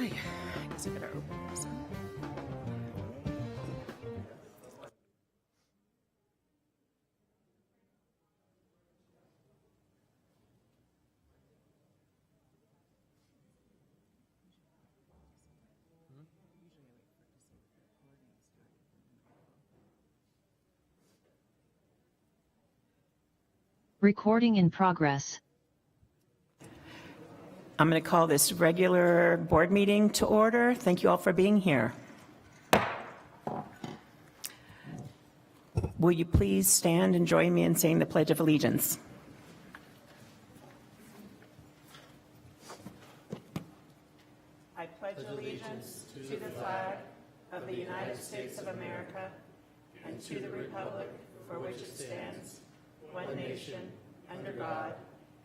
I guess I better open this up. Recording in progress. I'm going to call this regular board meeting to order. Thank you all for being here. Will you please stand and join me in saying the Pledge of Allegiance? I pledge allegiance to the flag of the United States of America and to the republic for which it stands, one nation, under God,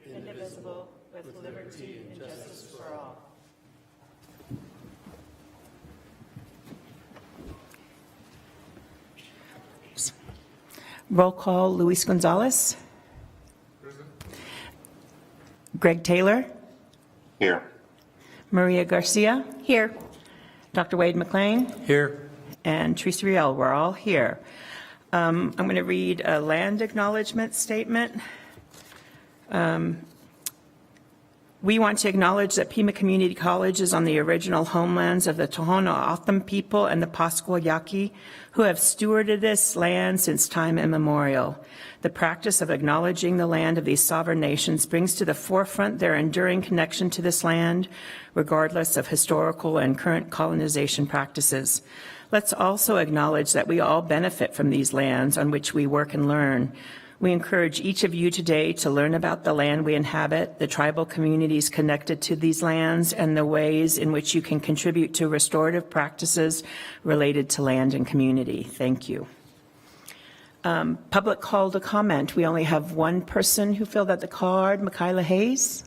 indivisible, with liberty and justice for all. Roll call, Luis Gonzalez. Present. Greg Taylor. Here. Maria Garcia. Here. Dr. Wade McLean. Here. And Teresa Riel. We're all here. I'm going to read a land acknowledgement statement. We want to acknowledge that Pima Community College is on the original homelands of the Tohono O'odham people and the Pascua Yaqui, who have stewarded this land since time immemorial. The practice of acknowledging the land of these sovereign nations brings to the forefront their enduring connection to this land, regardless of historical and current colonization practices. Let's also acknowledge that we all benefit from these lands on which we work and learn. We encourage each of you today to learn about the land we inhabit, the tribal communities connected to these lands, and the ways in which you can contribute to restorative practices related to land and community. Thank you. Public call to comment. We only have one person who filled out the card, Michaela Hayes.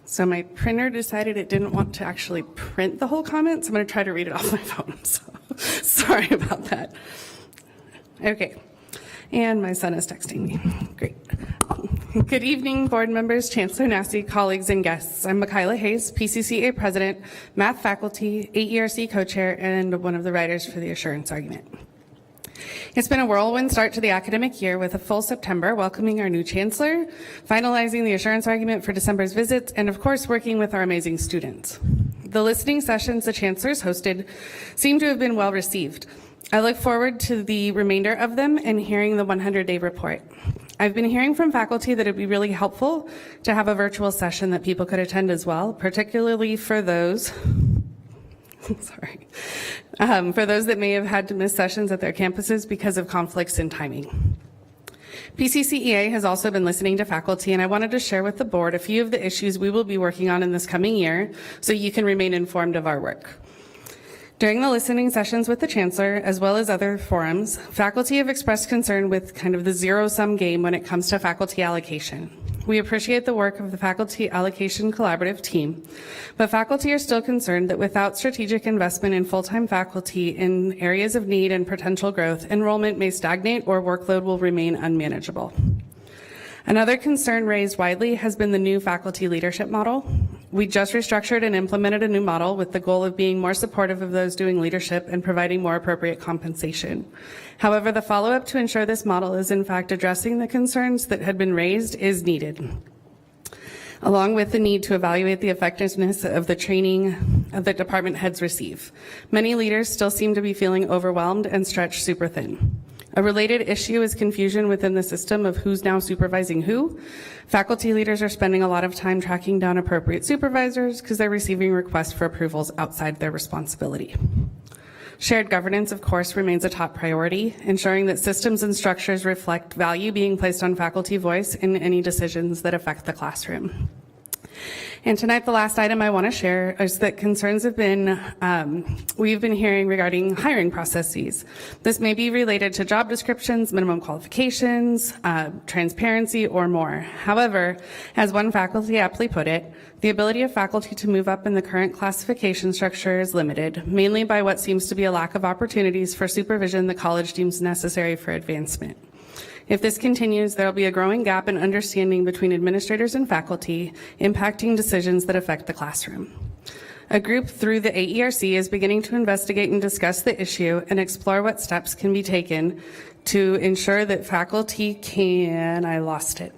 So my printer decided it didn't want to actually print the whole comment, so I'm going to try to read it off my phone. So sorry about that. Okay. And my son is texting me. Great. Good evening, board members, Chancellor Nassi, colleagues, and guests. I'm Michaela Hayes, PCCA president, math faculty, 8ERC co-chair, and one of the writers for the assurance argument. It's been a whirlwind start to the academic year with a full September, welcoming our new chancellor, finalizing the assurance argument for December's visits, and of course, working with our amazing students. The listening sessions the chancellors hosted seem to have been well received. I look forward to the remainder of them and hearing the 100-day report. I've been hearing from faculty that it'd be really helpful to have a virtual session that people could attend as well, particularly for those for those that may have had to miss sessions at their campuses because of conflicts in timing. PCCEA has also been listening to faculty, and I wanted to share with the board a few of the issues we will be working on in this coming year so you can remain informed of our work. During the listening sessions with the chancellor, as well as other forums, faculty have expressed concern with kind of the zero-sum game when it comes to faculty allocation. We appreciate the work of the Faculty Allocation Collaborative team, but faculty are still concerned that without strategic investment in full-time faculty in areas of need and potential growth, enrollment may stagnate or workload will remain unmanageable. Another concern raised widely has been the new faculty leadership model. We just restructured and implemented a new model with the goal of being more supportive of those doing leadership and providing more appropriate compensation. However, the follow-up to ensure this model is in fact addressing the concerns that had been raised is needed, along with the need to evaluate the effectiveness of the training that department heads receive. Many leaders still seem to be feeling overwhelmed and stretched super thin. A related issue is confusion within the system of who's now supervising who. Faculty leaders are spending a lot of time tracking down appropriate supervisors because they're receiving requests for approvals outside their responsibility. Shared governance, of course, remains a top priority, ensuring that systems and structures reflect value being placed on faculty voice in any decisions that affect the classroom. And tonight, the last item I want to share is that concerns have been, we've been hearing regarding hiring processes. This may be related to job descriptions, minimum qualifications, transparency, or more. However, as one faculty aptly put it, the ability of faculty to move up in the current classification structure is limited, mainly by what seems to be a lack of opportunities for supervision the college deems necessary for advancement. If this continues, there will be a growing gap in understanding between administrators and faculty, impacting decisions that affect the classroom. A group through the AERC is beginning to investigate and discuss the issue and explore what steps can be taken to ensure that faculty can, I lost it.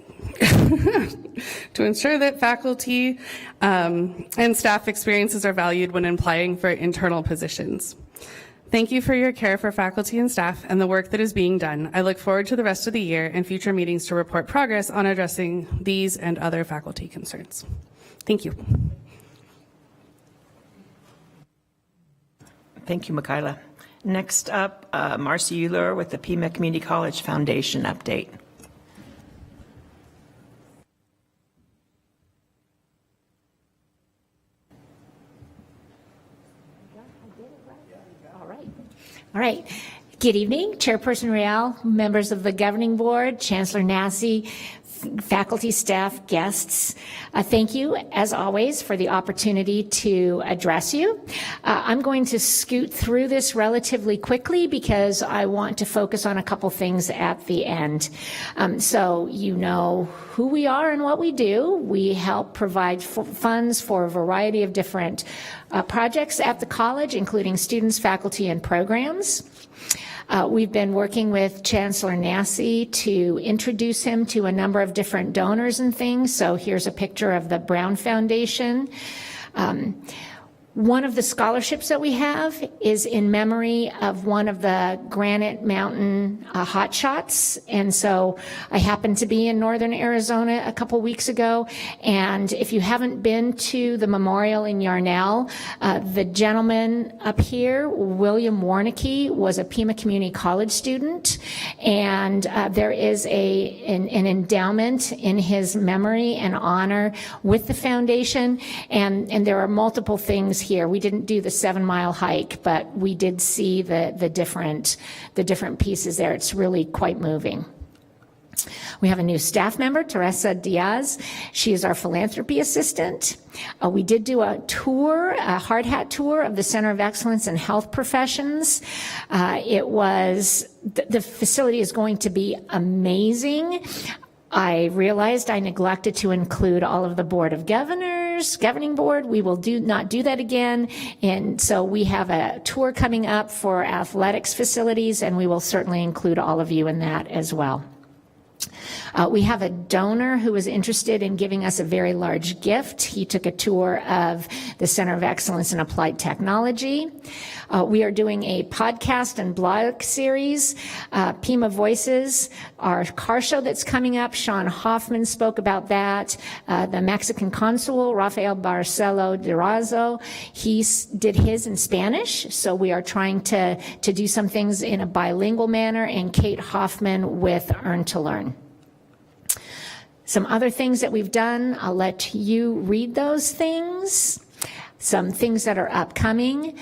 To ensure that faculty and staff experiences are valued when applying for internal positions. Thank you for your care for faculty and staff and the work that is being done. I look forward to the rest of the year and future meetings to report progress on addressing these and other faculty concerns. Thank you. Thank you, Michaela. Next up, Marcy Euler with the Pima Community College Foundation update. All right. Good evening, Chairperson Real, members of the Governing Board, Chancellor Nassy, faculty, staff, guests. Thank you, as always, for the opportunity to address you. I'm going to scoot through this relatively quickly because I want to focus on a couple things at the end. So you know who we are and what we do. We help provide funds for a variety of different projects at the college, including students, faculty, and programs. We've been working with Chancellor Nassy to introduce him to a number of different donors and things. So here's a picture of the Brown Foundation. One of the scholarships that we have is in memory of one of the Granite Mountain hotshots. And so I happened to be in northern Arizona a couple weeks ago. And if you haven't been to the memorial in Yarnell, the gentleman up here, William Warnicki, was a Pima Community College student. And there is an endowment in his memory and honor with the foundation. And there are multiple things here. We didn't do the 7-mile hike, but we did see the different pieces there. It's really quite moving. We have a new staff member, Teresa Diaz. She is our philanthropy assistant. We did do a tour, a hard hat tour of the Center of Excellence in Health Professions. The facility is going to be amazing. I realized I neglected to include all of the Board of Governors, Governing Board. We will not do that again. And so we have a tour coming up for athletics facilities, and we will certainly include all of you in that as well. We have a donor who is interested in giving us a very large gift. He took a tour of the Center of Excellence in Applied Technology. We are doing a podcast and blog series, Pima Voices, our car show that's coming up. Sean Hoffman spoke about that. The Mexican consul, Rafael Barcelo Durazo, he did his in Spanish. So we are trying to do some things in a bilingual manner, and Kate Hoffman with Earn to Learn. Some other things that we've done, I'll let you read those things. Some things that are upcoming.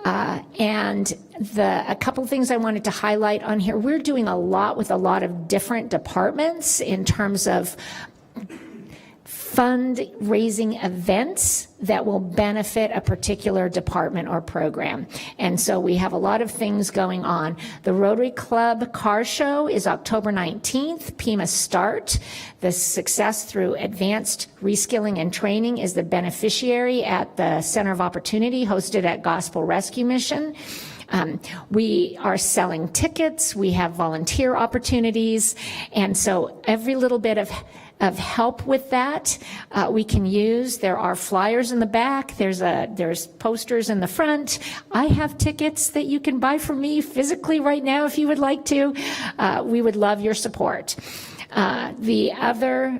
And a couple things I wanted to highlight on here. We're doing a lot with a lot of different departments in terms of fundraising events that will benefit a particular department or program. And so we have a lot of things going on. The Rotary Club Car Show is October 19th, Pima Start. The Success Through Advanced Reskilling and Training is the beneficiary at the Center of Opportunity, hosted at Gospel Rescue Mission. We are selling tickets, we have volunteer opportunities, and so every little bit of help with that we can use. There are flyers in the back, there's posters in the front. I have tickets that you can buy from me physically right now if you would like to. We would love your support. The other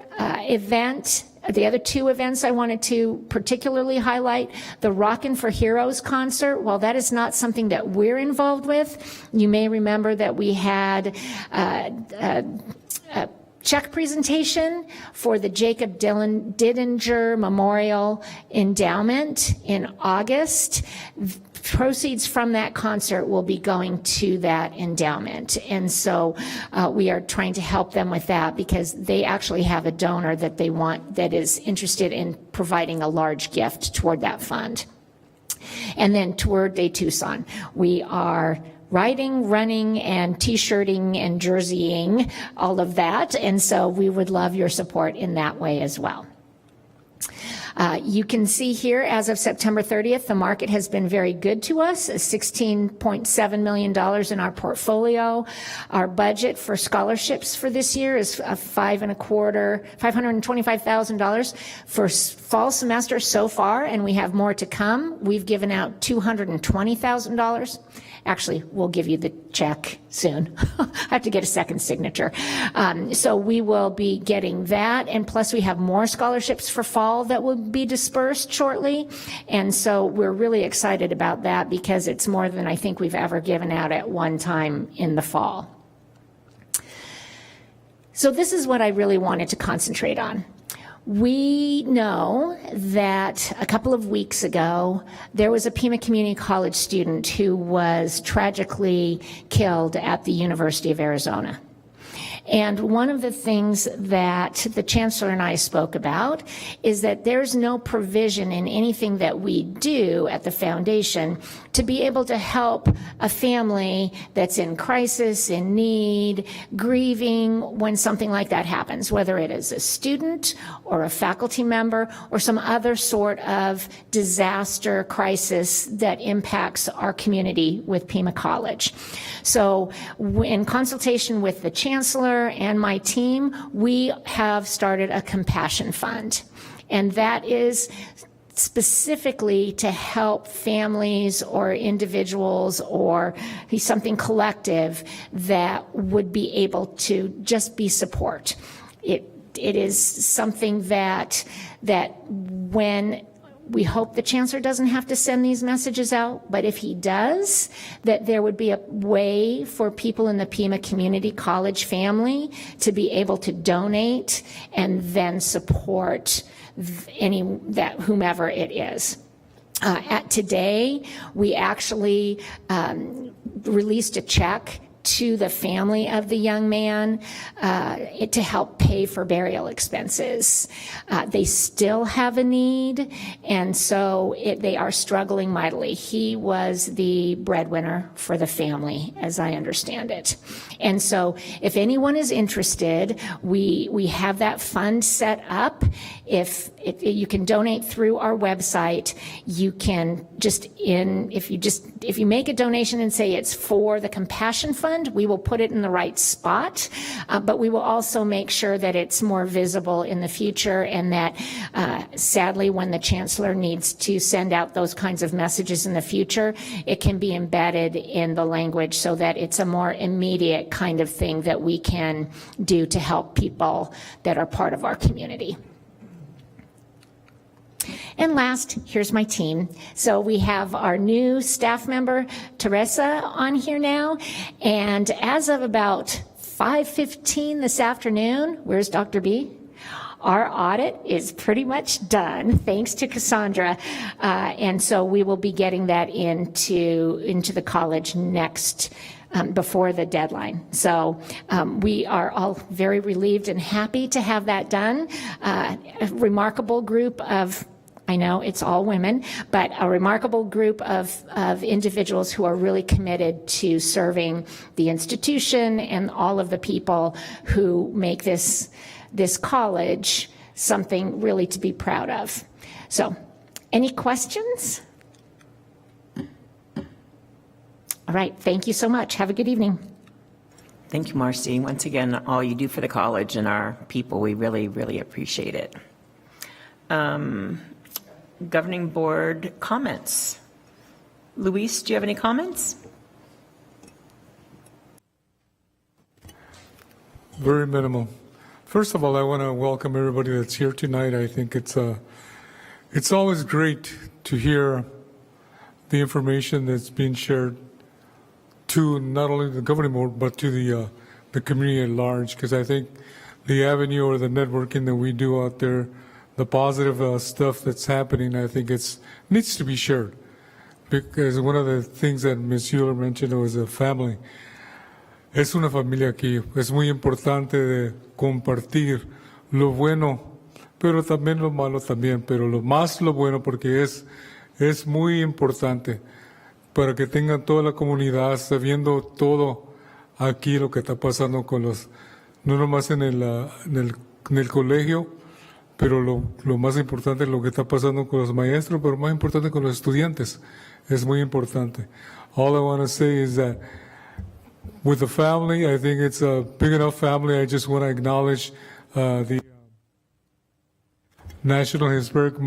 two events I wanted to particularly highlight, the Rockin' for Heroes concert. While that is not something that we're involved with, you may remember that we had check presentation for the Jacob Didinger Memorial Endowment in August. Proceeds from that concert will be going to that endowment. And so we are trying to help them with that because they actually have a donor that they want that is interested in providing a large gift toward that fund. And then Tour de Tucson. We are riding, running, and t-shirting and jerseying, all of that. And so we would love your support in that way as well. You can see here, as of September 30th, the market has been very good to us, $16.7 million in our portfolio. Our budget for scholarships for this year is $525,000 for fall semester so far, and we have more to come. We've given out $220,000. Actually, we'll give you the check soon. I have to get a second signature. So we will be getting that, and plus we have more scholarships for fall that will be dispersed shortly. And so we're really excited about that because it's more than I think we've ever given out at one time in the fall. So this is what I really wanted to concentrate on. We know that a couple of weeks ago, there was a Pima Community College student who was tragically killed at the University of Arizona. And one of the things that the chancellor and I spoke about is that there's no provision in anything that we do at the foundation to be able to help a family that's in crisis, in need, grieving when something like that happens, whether it is a student or a faculty member or some other sort of disaster crisis that impacts our community with Pima College. So in consultation with the chancellor and my team, we have started a compassion fund, and that is specifically to help families or individuals or something collective that would be able to just be support. It is something that when we hope the chancellor doesn't have to send these messages out, but if he does, that there would be a way for people in the Pima Community College family to be able to donate and then support whomever it is. Today, we actually released a check to the family of the young man to help pay for burial expenses. They still have a need, and so they are struggling mightily. He was the breadwinner for the family, as I understand it. And so if anyone is interested, we have that fund set up. If you can donate through our website, you can if you make a donation and say it's for the Compassion Fund, we will put it in the right spot, but we will also make sure that it's more visible in the future, and that sadly when the chancellor needs to send out those kinds of messages in the future, it can be embedded in the language so that it's a more immediate kind of thing that we can do to help people that are part of our community. And last, here's my team. So we have our new staff member, Teresa, on here now. And as of about 5:15 this afternoon, where's Dr. B? Our audit is pretty much done, thanks to Cassandra. And so we will be getting that into the college next before the deadline. So we are all very relieved and happy to have that done. A remarkable group of, I know it's all women, but a remarkable group of individuals who are really committed to serving the institution and all of the people who make this college something really to be proud of. So, any questions? All right, thank you so much. Have a good evening. Thank you, Marcy. Once again, all you do for the college and our people, we really, really appreciate it. Governing board comments. Luis, do you have any comments? Very minimal. First of all, I want to welcome everybody that's here tonight. I think it's always great to hear the information that's being shared to not only the governing board but to the community at large, because I think the avenue or the networking that we do out there, the positive stuff that's happening, I think needs to be shared. Because one of the things that Ms. Euler mentioned was a family. Es una familia aquí. Es muy importante de compartir lo bueno, pero también lo malo también, pero lo bueno porque es muy importante para que tengan toda la comunidad sabiendo todo aquí lo que está pasando con no nomás en el colegio, pero lo más importante es lo que está pasando con los maestros, pero más importante con los estudiantes. Es muy importante. All I want to say is that with the family, I think it's a big enough family. I just want to acknowledge the National Hispanic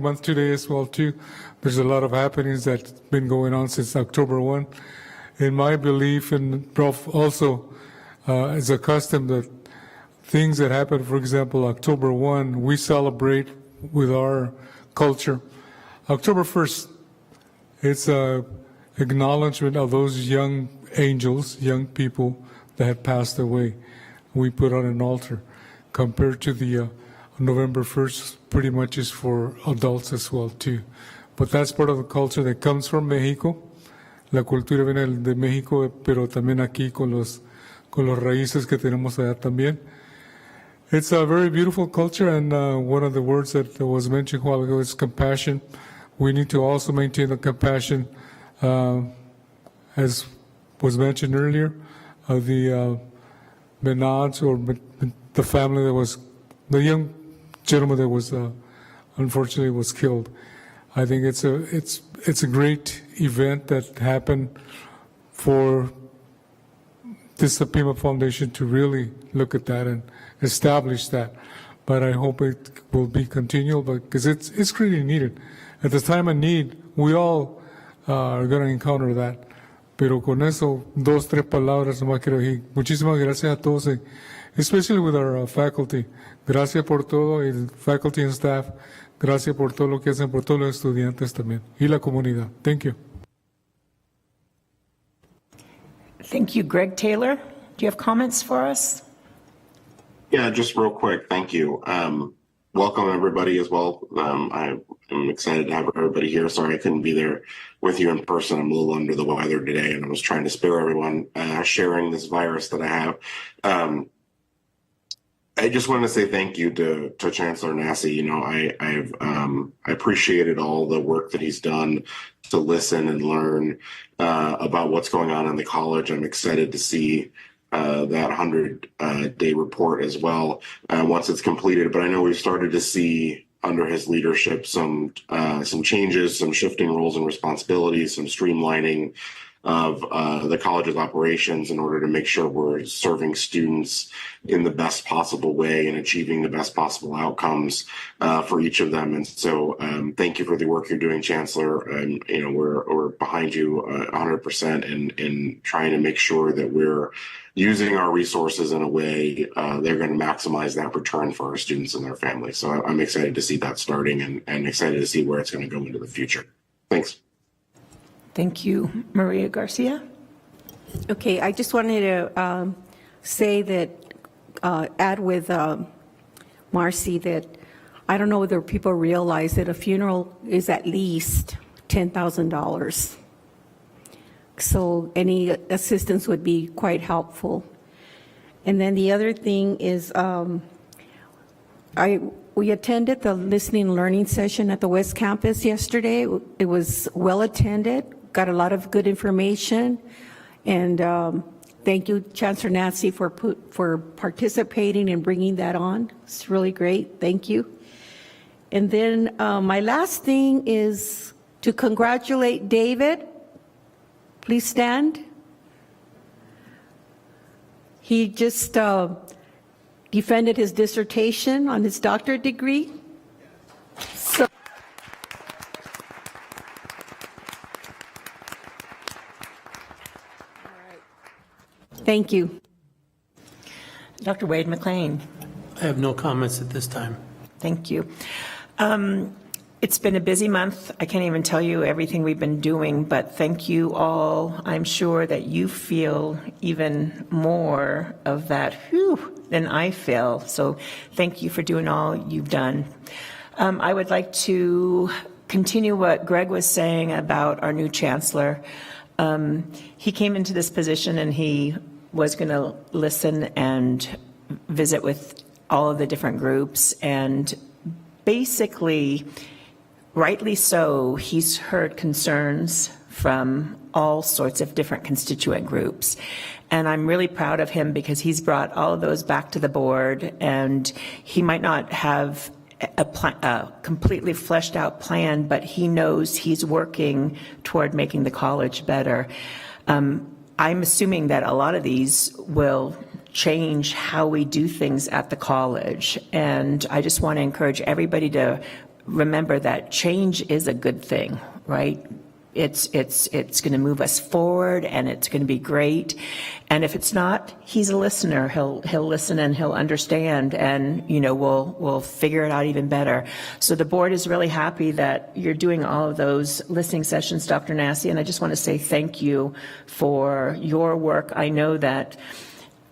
Month today as well too. There's a lot of happenings that's been going on since October 1. In my belief, and Prof also is accustomed that things that happen, for example, October 1, we celebrate with our culture. October 1st, it's a acknowledgement of those young angels, young people that have passed away. We put on an altar. Compared to the November 1st, pretty much is for adults as well too. But that's part of the culture that comes from Mexico. La cultura viene de México, pero también aquí con los raíces que tenemos allá también. It's a very beautiful culture, and one of the words that was mentioned a while ago is compassion. We need to also maintain the compassion, as was mentioned earlier, of the Menage, or the family that was, the young gentleman that was unfortunately was killed. I think it's a great event that happened for this Pima Foundation to really look at that and establish that. But I hope it will be continual, because it's really needed. At the time of need, we all are going to encounter that. Pero con eso, 2, 3 palabras nomás quiero decir. Muchísimas gracias a todos, especially with our faculty. Gracias por todo, el faculty and staff. Gracias por todo lo que hacen, por todos los estudiantes también. Y la comunidad. Thank you. Thank you. Greg Taylor, do you have comments for us? Yeah, just real quick. Thank you. Welcome everybody as well. I'm excited to have everybody here. Sorry I couldn't be there with you in person. I'm a little under the weather today, and I was trying to spare everyone sharing this virus that I have. I just want to say thank you to Chancellor Nassi. You know, I appreciated all the work that he's done to listen and learn about what's going on in the college. I'm excited to see that 100-day report as well once it's completed. But I know we've started to see under his leadership some changes, some shifting roles and responsibilities, some streamlining of the college's operations in order to make sure we're serving students in the best possible way and achieving the best possible outcomes for each of them. And so thank you for the work you're doing, Chancellor. And you know, we're behind you 100% in trying to make sure that we're using our resources in a way they're going to maximize that return for our students and their families. So I'm excited to see that starting and excited to see where it's going to go into the future. Thanks. Thank you. Maria Garcia? Okay, I just wanted to say that, add with Marcy, that I don't know whether people realize that a funeral is at least $10,000. So any assistance would be quite helpful. And then the other thing is, we attended the listening and learning session at the West Campus yesterday. It was well attended, got a lot of good information, and thank you, Chancellor Nassi, for participating and bringing that on. It's really great. Thank you. And then my last thing is to congratulate David. Please stand. He just defended his dissertation on his doctorate degree. So, thank you. Dr. Wade McLean? I have no comments at this time. Thank you. It's been a busy month. I can't even tell you everything we've been doing, but thank you all. I'm sure that you feel even more of that, whew, than I feel. So thank you for doing all you've done. I would like to continue what Greg was saying about our new chancellor. He came into this position and he was going to listen and visit with all of the different groups, and basically, rightly so, he's heard concerns from all sorts of different constituent groups. And I'm really proud of him because he's brought all of those back to the board, and he might not have a completely fleshed out plan, but he knows he's working toward making the college better. I'm assuming that a lot of these will change how we do things at the college. And I just want to encourage everybody to remember that change is a good thing, right? It's going to move us forward, and it's going to be great. And if it's not, he's a listener. He'll listen and he'll understand, and we'll figure it out even better. So the board is really happy that you're doing all of those listening sessions, Dr. Nassi, and I just want to say thank you for your work. I know that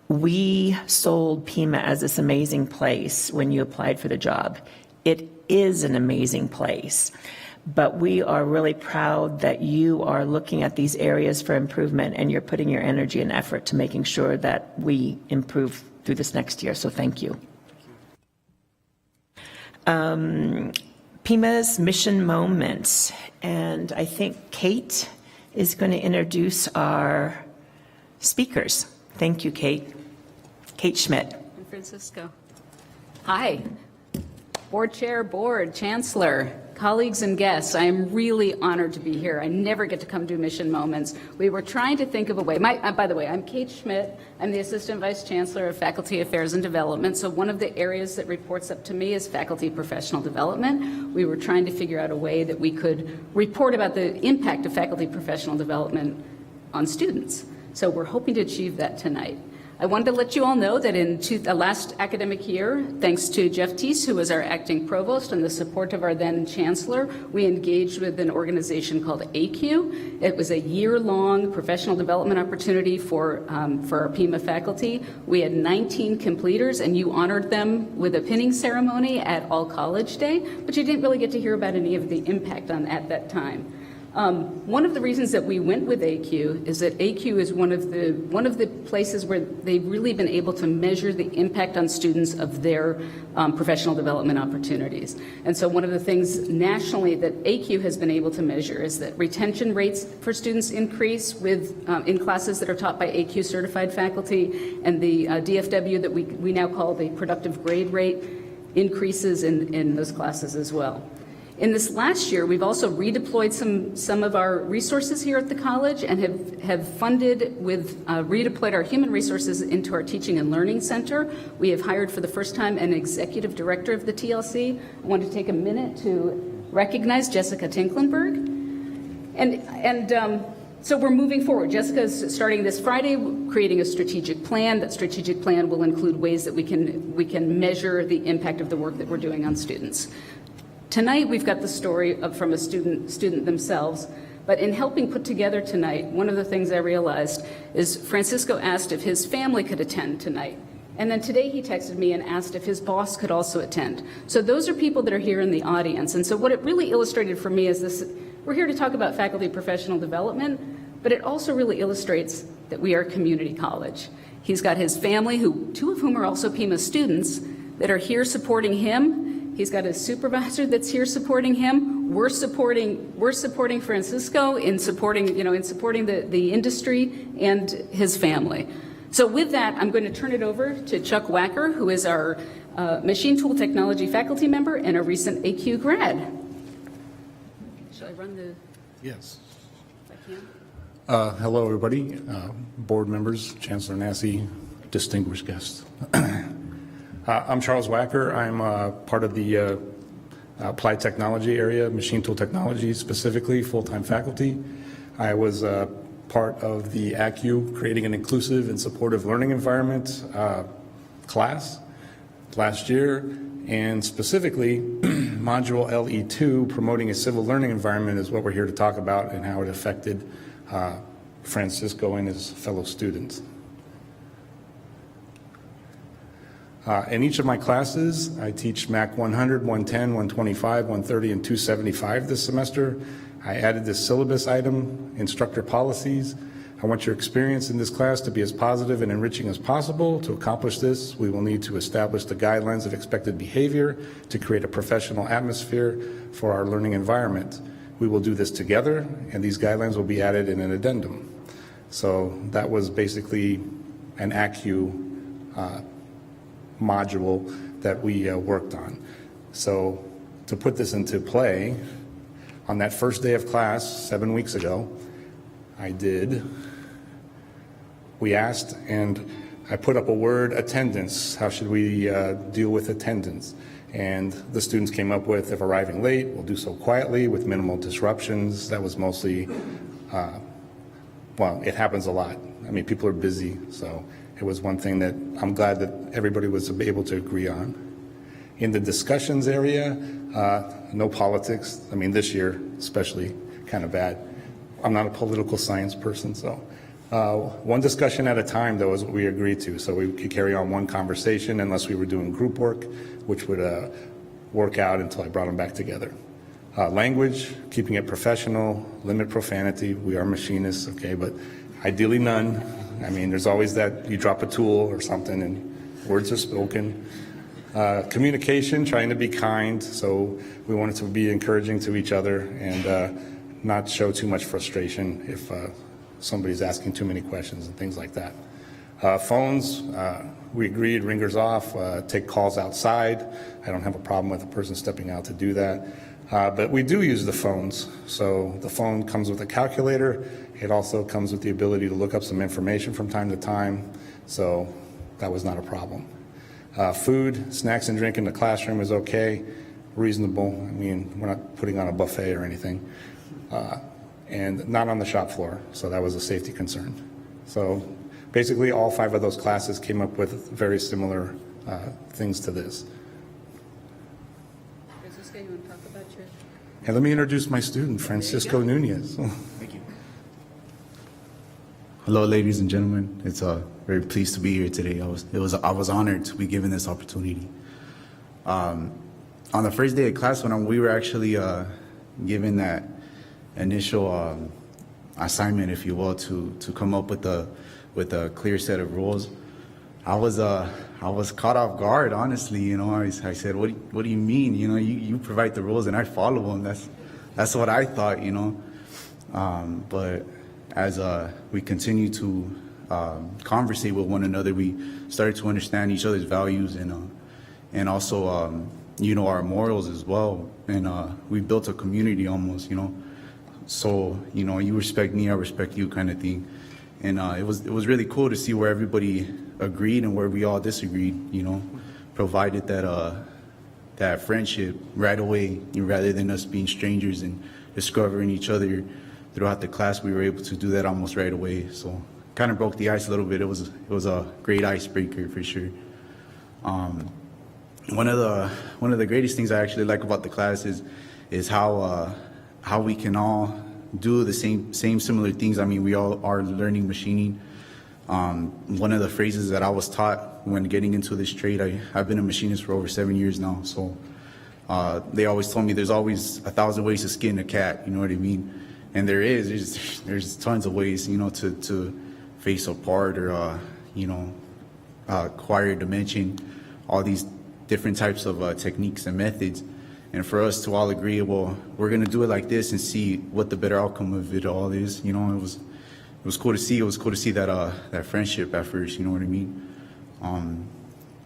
we sold Pima as this amazing place when you applied for the job. It is an amazing place. But we are really proud that you are looking at these areas for improvement, and you're putting your energy and effort to making sure that we improve through this next year. So thank you. Pima's mission moments. And I think Kate is going to introduce our speakers. Thank you, Kate. Kate Schmidt. San Francisco. Hi. Board Chair, Board, Chancellor, colleagues and guests, I am really honored to be here. I never get to come do mission moments. We were trying to think of a way. By the way, I'm Kate Schmidt. I'm the Assistant Vice Chancellor of Faculty Affairs and Development. So one of the areas that reports up to me is faculty professional development. We were trying to figure out a way that we could report about the impact of faculty professional development on students. So we're hoping to achieve that tonight. I wanted to let you all know that in the last academic year, thanks to Jeff Teese, who was our acting provost, and the support of our then chancellor, we engaged with an organization called AQ. It was a year-long professional development opportunity for our Pima faculty. We had 19 completers, and you honored them with a pinning ceremony at All College Day, but you didn't really get to hear about any of the impact at that time. One of the reasons that we went with AQ is that AQ is one of the places where they've really been able to measure the impact on students of their professional development opportunities. And so one of the things nationally that AQ has been able to measure is that retention rates for students increase in classes that are taught by AQ certified faculty, and the DFW that we now call the productive grade rate increases in those classes as well. In this last year, we've also redeployed some of our resources here at the college and have funded redeployed our human resources into our Teaching and Learning Center. We have hired for the first time an executive director of the TLC. I want to take a minute to recognize Jessica Tinklenberg. So we're moving forward. Jessica's starting this Friday, creating a strategic plan. That strategic plan will include ways that we can measure the impact of the work that we're doing on students. Tonight, we've got the story from a student themselves, but in helping put together tonight, one of the things I realized is Francisco asked if his family could attend tonight. And then today he texted me and asked if his boss could also attend. So those are people that are here in the audience. And so what it really illustrated for me is this: we're here to talk about faculty professional development, but it also really illustrates that we are a community college. He's got his family, two of whom are also Pima students, that are here supporting him. He's got a supervisor that's here supporting him. We're supporting Francisco in supporting the industry and his family. So with that, I'm going to turn it over to Chuck Wacker, who is our machine tool technology faculty member and a recent AQ grad. Shall I run the? Yes. If I can. Hello, everybody, board members, Chancellor Nassi, distinguished guests. I'm Charles Wacker. I'm part of the applied technology area, machine tool technology specifically, full-time faculty. I was part of the ACU, creating an inclusive and supportive learning environment class last year, and specifically module LE2, promoting a civil learning environment, is what we're here to talk about and how it affected Francisco and his fellow students. In each of my classes, I teach Mac 100, 110, 125, 130, and 275 this semester. I added this syllabus item, instructor policies. I want your experience in this class to be as positive and enriching as possible. To accomplish this, we will need to establish the guidelines of expected behavior to create a professional atmosphere for our learning environment. We will do this together, and these guidelines will be added in an addendum. So that was basically an ACU module that we worked on. So to put this into play, on that first day of class 7 weeks ago, we asked, and I put up a word, attendance. How should we deal with attendance? And the students came up with, if arriving late, we'll do so quietly with minimal disruptions. That was mostly, well, it happens a lot. I mean, people are busy, so it was one thing that I'm glad that everybody was able to agree on. In the discussions area, no politics. I mean, this year especially, kind of bad. I'm not a political science person, so one discussion at a time, though, is what we agreed to. So we could carry on one conversation unless we were doing group work, which would work out until I brought them back together. Language, keeping it professional, limit profanity. We are machinists, okay, but ideally none. I mean, there's always that you drop a tool or something and words are spoken. Communication, trying to be kind. So we wanted to be encouraging to each other and not show too much frustration if somebody's asking too many questions and things like that. Phones, we agreed, ringers off, take calls outside. I don't have a problem with a person stepping out to do that. But we do use the phones. So the phone comes with a calculator. It also comes with the ability to look up some information from time to time. So that was not a problem. Food, snacks and drink in the classroom is okay, reasonable. I mean, we're not putting on a buffet or anything. And not on the shop floor, so that was a safety concern. So basically all 5 of those classes came up with very similar things to this. Francisco, you want to talk about your... And let me introduce my student, Francisco Nunez. Thank you. Hello, ladies and gentlemen. It's very pleased to be here today. I was honored to be given this opportunity. On the first day of class, when we were actually given that initial assignment, if you will, to come up with a clear set of rules, I was caught off guard, honestly. You know, I said, what do you mean? You know, you provide the rules and I follow them. That's what I thought, you know. But as we continue to conversate with one another, we started to understand each other's values and also you know, our morals as well. And we built a community almost, you know. So, you know, you respect me, I respect you, kind of thing. And it was really cool to see where everybody agreed and where we all disagreed, you know, provided that friendship right away, rather than us being strangers and discovering each other throughout the class. We were able to do that almost right away. So kind of broke the ice a little bit. It was a great icebreaker for sure. One of the greatest things I actually like about the class is how we can all do the same similar things. I mean, we all are learning machining. One of the phrases that I was taught when getting into this trade, I've been a machinist for over 7 years now. So they always told me there's always 1,000 ways to skin a cat. You know what I mean? And there's tons of ways, you know, to face a part or you know, acquire dimension, all these different types of techniques and methods. And for us to all agree, well, we're going to do it like this and see what the better outcome of it all is. You know, it was cool to see. It was cool to see that friendship at first, you know what I mean?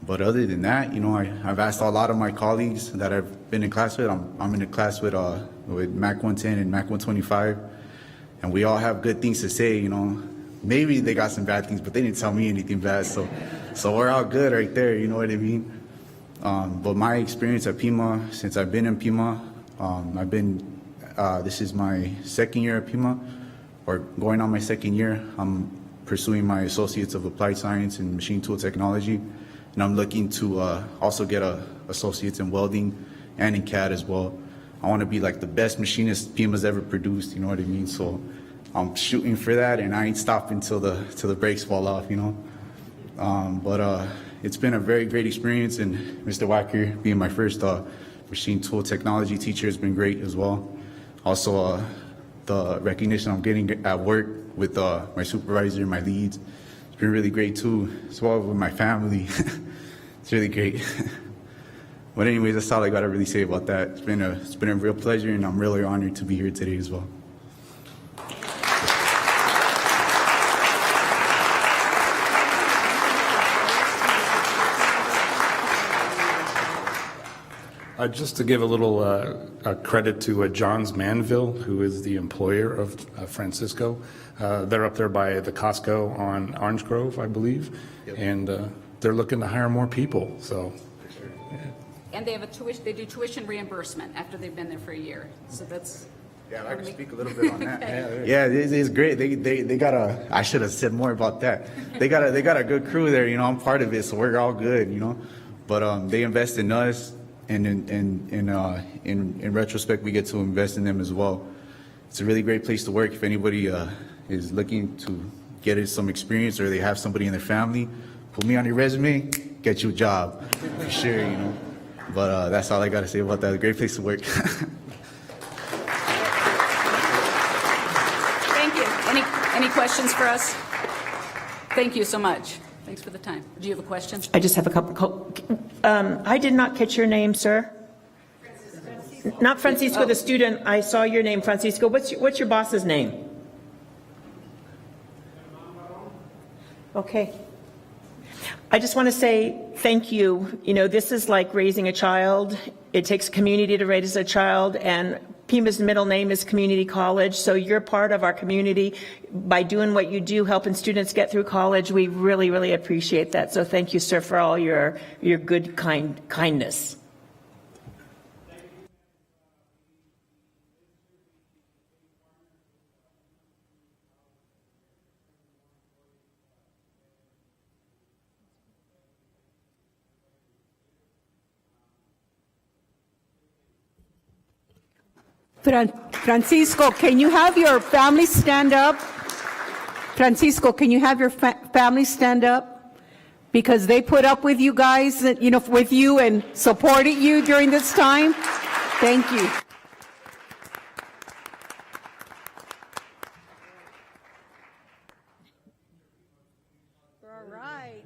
But other than that, you know, I've asked a lot of my colleagues that I've been in class with. I'm in a class with Mac 110 and Mac 125, and we all have good things to say, you know. Maybe they got some bad things, but they didn't tell me anything bad, so we're all good right there, you know what I mean? But my experience at Pima, since I've been in Pima, this is my second year at Pima, or going on my second year. I'm pursuing my Associates of Applied Science in Machine Tool Technology, and I'm looking to also get a Associates in Welding and in CAD as well. I want to be like the best machinist Pima's ever produced, you know what I mean? So I'm shooting for that, and I ain't stopping till the brakes fall off, you know? But It's been a very great experience, and Mr. Wacker being my first machine tool technology teacher has been great as well. Also, the recognition I'm getting at work with my supervisor and my leads, it's been really great too, as well with my family. It's really great. But anyways, that's all I got to really say about that. It's been a real pleasure, and I'm really honored to be here today as well. Just to give a little credit to Johns Manville, who is the employer of Francisco. They're up there by the Costco on Orange Grove, I believe, and they're looking to hire more people. So. And they have they do tuition reimbursement after they've been there for a year. So that's. Yeah, I'd like to speak a little bit on that. Okay. Yeah, it's great. They got I should have said more about that. They got a good crew there. You know, I'm part of it, so we're all good. You know, but they invest in us, and in retrospect, we get to invest in them as well. It's a really great place to work. If anybody is looking to get some experience, or they have somebody in their family, put me on your resume, get you a job for sure. You know. But that's all I got to say about that. A great place to work. Thank you. Any questions for us? Thank you so much. Thanks for the time. Do you have a question? I just have a couple. I did not catch your name, sir. Francisco. Not Francisco, the student. I saw your name, Francisco. What's your boss's name? Okay. I just want to say thank you. You know, this is like raising a child. It takes community to raise a child, and Pima's middle name is Community College, so you're part of our community by doing what you do, helping students get through college. We really, really appreciate that. So thank you, sir, for all your good kindness. Francisco, can you have your family stand up? Francisco, can you have your family stand up? Because they put up with you guys, you know, with you and supported you during this time. Thank you. All right.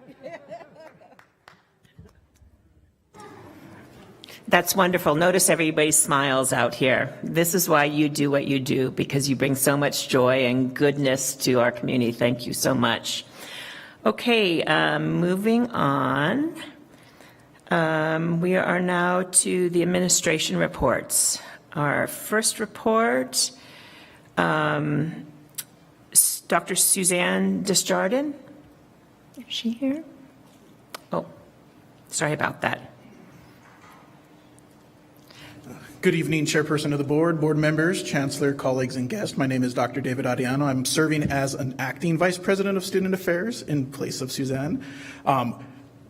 That's wonderful. Notice everybody's smiles out here. This is why you do what you do, because you bring so much joy and goodness to our community. Thank you so much. Okay, moving on. We are now to the administration reports. Our first report, Dr. Suzanne Desjardins. Is she here? Oh, sorry about that. Good evening, Chairperson of the Board, Board members, Chancellor, colleagues, and guests. My name is Dr. David Ariano. I'm serving as an acting Vice President of Student Affairs in place of Suzanne.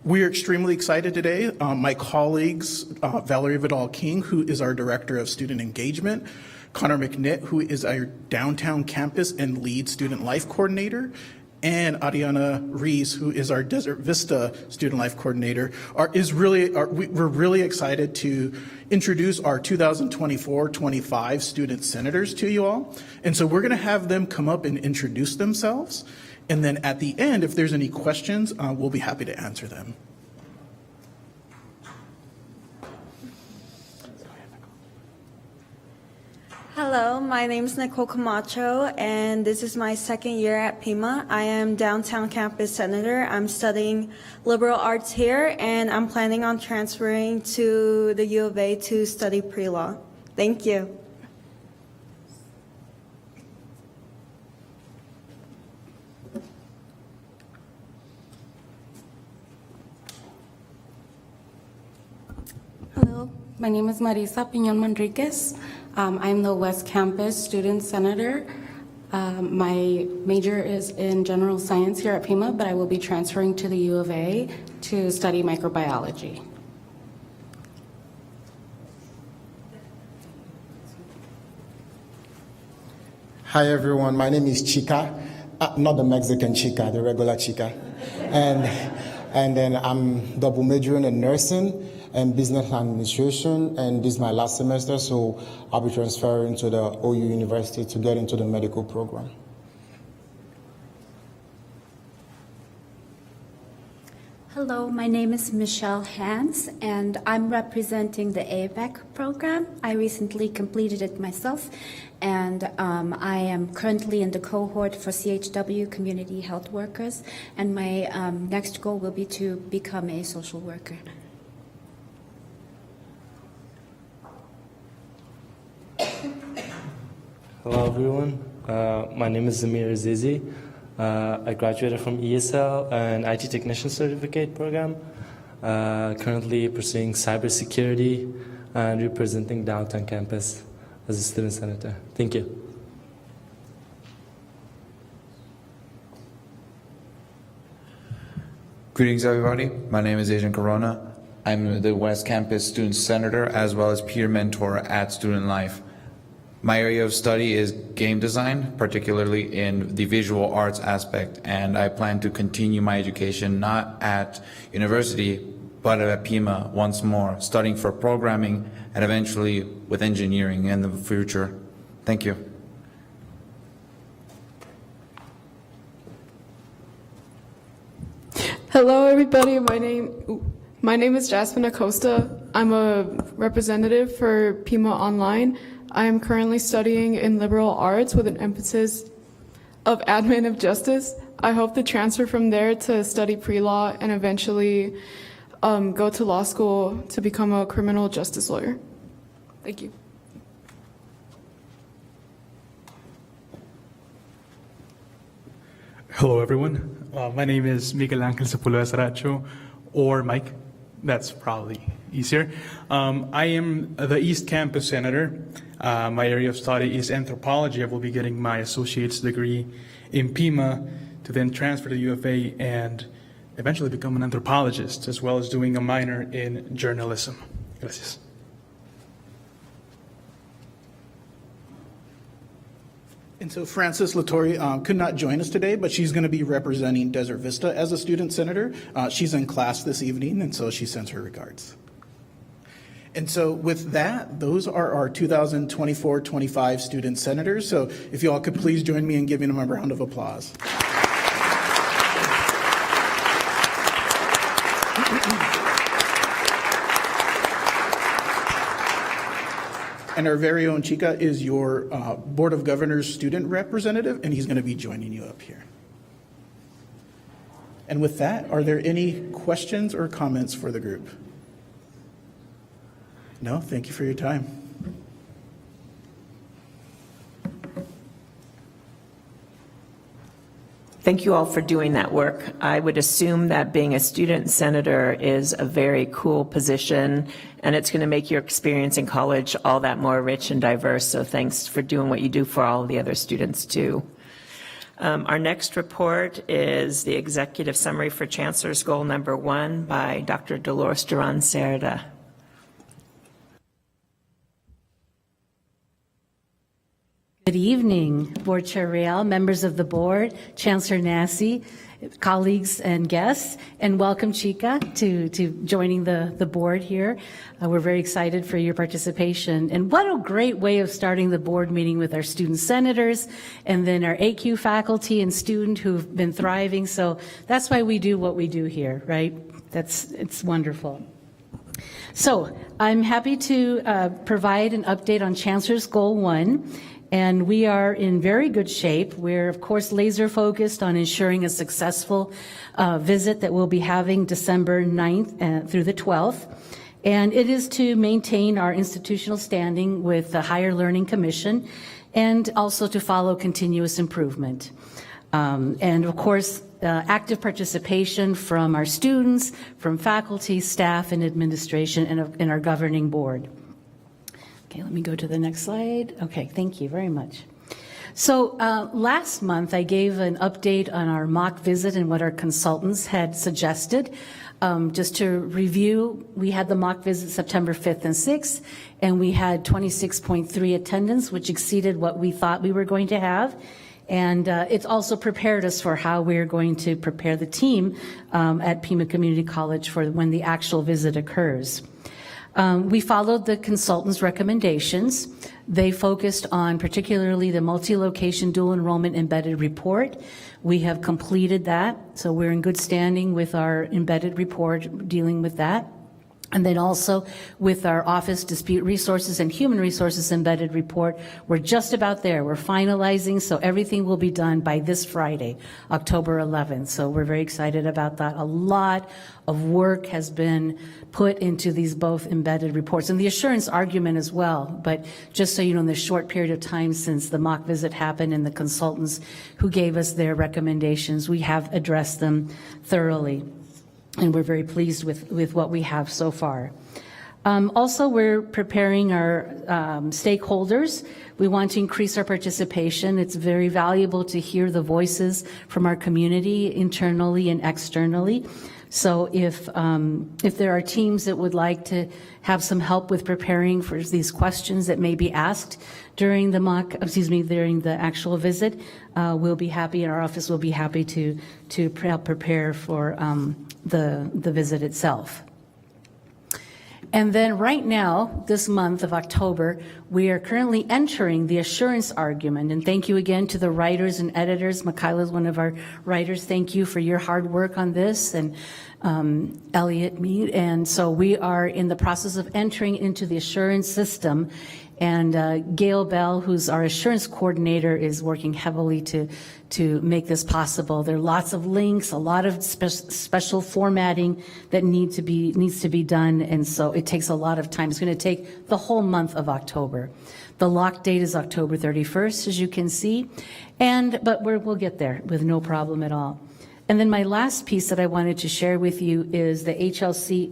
We are extremely excited today. My colleagues, Valerie Vidal-King, who is our Director of Student Engagement, Connor McNitt, who is our Downtown Campus and Lead Student Life Coordinator, and Ariana Rees, who is our Desert Vista Student Life Coordinator, we're really excited to introduce our 2024-25 student senators to you all. And so we're going to have them come up and introduce themselves. And then at the end, if there's any questions, we'll be happy to answer them. Hello, my name is Nicole Camacho, and this is my second year at Pima. I am Downtown Campus Senator. I'm studying liberal arts here, and I'm planning on transferring to the U of A to study pre-law. Thank you. Hello, my name is Marisa Piñon Manriquez. I'm the West Campus Student Senator. My major is in general science here at Pima, but I will be transferring to the U of A to study microbiology. Hi everyone, my name is Chica, not the Mexican Chica, the regular Chica. And And then I'm double majoring in nursing and business administration, and this is my last semester, so I'll be transferring to the OU University to get into the medical program. Hello, my name is Michelle Hans, and I'm representing the AVEC program. I recently completed it myself, and I am currently in the cohort for CHW, Community Health Workers, and my next goal will be to become a social worker. Hello, everyone. My name is Zamir Azizi. I graduated from ESL and IT Technician Certificate program. Currently pursuing cybersecurity and representing downtown campus as a student senator. Thank you. Greetings, everybody. My name is Adrian Corona. I'm the West Campus Student Senator as well as peer mentor at Student Life. My area of study is game design, particularly in the visual arts aspect, and I plan to continue my education not at university, but at Pima once more, studying for programming and eventually with engineering in the future. Thank you. Hello, everybody. My name is Jasmine Acosta. I'm a representative for Pima Online. I am currently studying in liberal arts with an emphasis of admin of justice. I hope to transfer from there to study pre-law and eventually go to law school to become a criminal justice lawyer. Thank you. Hello, everyone. My name is Miguel Ángel Sepúlveda Saracho, or Mike. That's probably easier. I am the East Campus Senator. My area of study is anthropology. I will be getting my associate's degree in Pima to then transfer to UFA and eventually become an anthropologist, as well as doing a minor in journalism. Gracias. And so Frances Latorre could not join us today, but she's going to be representing Desert Vista as a student senator. She's in class this evening, and so she sends her regards. And so with that, those are our 2024-25 student senators. So if you all could please join me in giving them a round of applause. And our very own Chica is your Board of Governors student representative, and he's going to be joining you up here. And with that, are there any questions or comments for the group? No? Thank you for your time. Thank you all for doing that work. I would assume that being a student senator is a very cool position, and it's going to make your experience in college all that more rich and diverse. So thanks for doing what you do for all of the other students too. Our next report is the Executive Summary for Chancellor's Goal Number 1 by Dr. Dolores Duran Cerda. Good evening, Board Chair Real, members of the board, Chancellor Nassi, colleagues and guests, and welcome Chica to joining the board here. We're very excited for your participation. And what a great way of starting the board meeting with our student senators and then our AQ faculty and student who've been thriving. So that's why we do what we do here, right? It's wonderful. So I'm happy to provide an update on Chancellor's Goal 1. And we are in very good shape. We're, of course, laser focused on ensuring a successful visit that we'll be having December 9th through the 12th. And it is to maintain our institutional standing with the Higher Learning Commission and also to follow continuous improvement. And, of course, active participation from our students, from faculty, staff, and administration, and our governing board. Okay, let me go to the next slide. Okay, thank you very much. So last month I gave an update on our mock visit and what our consultants had suggested. Just to review, we had the mock visit September 5th and 6th, and we had 26.3 attendance, which exceeded what we thought we were going to have. And it's also prepared us for how we're going to prepare the team at Pima Community College for when the actual visit occurs. We followed the consultant's recommendations. They focused on particularly the multi-location dual enrollment embedded report. We have completed that, so we're in good standing with our embedded report dealing with that. And then also with our Office Dispute Resources and Human Resources embedded report, we're just about there. We're finalizing, so everything will be done by this Friday, October 11th. So we're very excited about that. A lot of work has been put into these both embedded reports and the assurance argument as well. But just so you know, in the short period of time since the mock visit happened and the consultants who gave us their recommendations, we have addressed them thoroughly. And we're very pleased with what we have so far. Also, we're preparing our stakeholders. We want to increase our participation. It's very valuable to hear the voices from our community internally and externally. So if there are teams that would like to have some help with preparing for these questions that may be asked during the during the actual visit, we'll be happy, and our office will be happy to help prepare for the visit itself. And then right now, this month of October, we are currently entering the assurance argument. And thank you again to the writers and editors. Michaela is one of our writers. Thank you for your hard work on this, and Elliot Mead. And so we are in the process of entering into the assurance system. And Gail Bell, who's our assurance coordinator, is working heavily to make this possible. There are lots of links, a lot of special formatting that needs to be done, and so it takes a lot of time. It's going to take the whole month of October. The lock date is October 31st, as you can see, but we'll get there with no problem at all. And then my last piece that I wanted to share with you is the HLC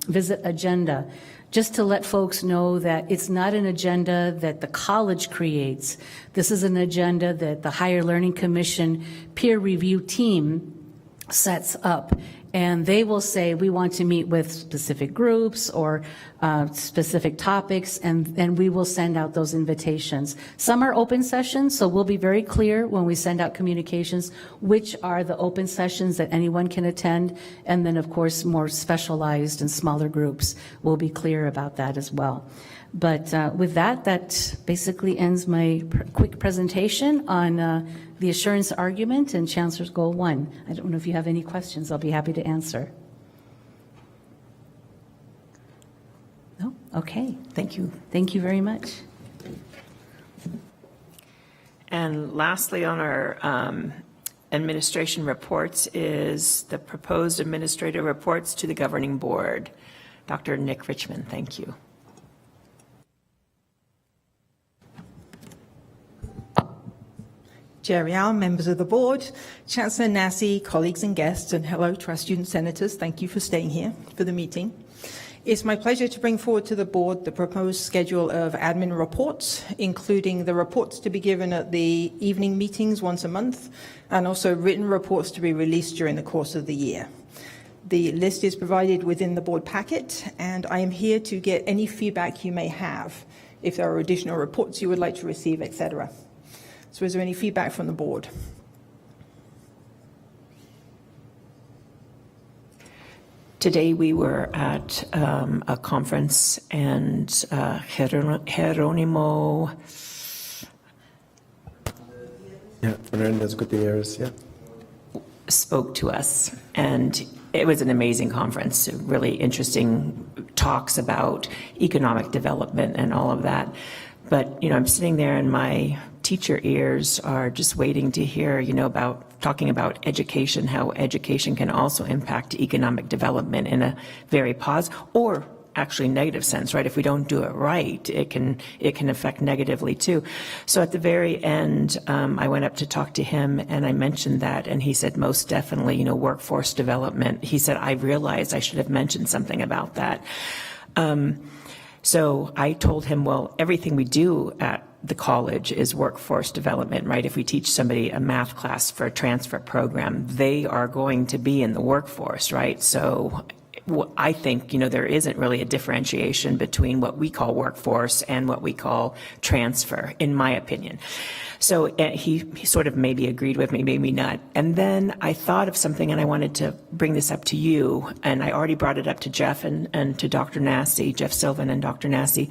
visit agenda. Just to let folks know that it's not an agenda that the college creates. This is an agenda that the Higher Learning Commission peer review team sets up. And they will say, we want to meet with specific groups or specific topics, and we will send out those invitations. Some are open sessions, so we'll be very clear when we send out communications which are the open sessions that anyone can attend, and then of course more specialized and smaller groups. We'll be clear about that as well. But with that basically ends my quick presentation on the assurance argument and Chancellor's Goal 1. I don't know if you have any questions. I'll be happy to answer. No? Okay. Thank you. Thank you very much. And lastly, on our administration reports is the proposed administrative reports to the governing board. Dr. Nick Richmond, thank you. Chair Rial, members of the board, Chancellor Nassi, colleagues and guests, and hello to our student senators. Thank you for staying here for the meeting. It's my pleasure to bring forward to the board the proposed schedule of admin reports, including the reports to be given at the evening meetings once a month, and also written reports to be released during the course of the year. The list is provided within the board packet, and I am here to get any feedback you may have, if there are additional reports you would like to receive, etc. So is there any feedback from the board? Today we were at a conference, and Jeronimo Fernandez Gutierrez, spoke to us, and it was an amazing conference, really interesting talks about economic development and all of that. But, I'm sitting there and my teacher ears are just waiting to hear, talking about education, how education can also impact economic development in a very positive or actually negative sense, right? If we don't do it right, it can affect negatively too. So at the very end, I went up to talk to him and I mentioned that, and he said, most definitely, workforce development. He said, I realized I should have mentioned something about that. So I told him, well, everything we do at the college is workforce development, right? If we teach somebody a math class for a transfer program, they are going to be in the workforce, right? So I think, there isn't really a differentiation between what we call workforce and what we call transfer, in my opinion. So he sort of maybe agreed with me, maybe not. And then I thought of something, and I wanted to bring this up to you, and I already brought it up to Jeff and to Dr. Nassi, Jeff Sylvan and Dr. Nassi.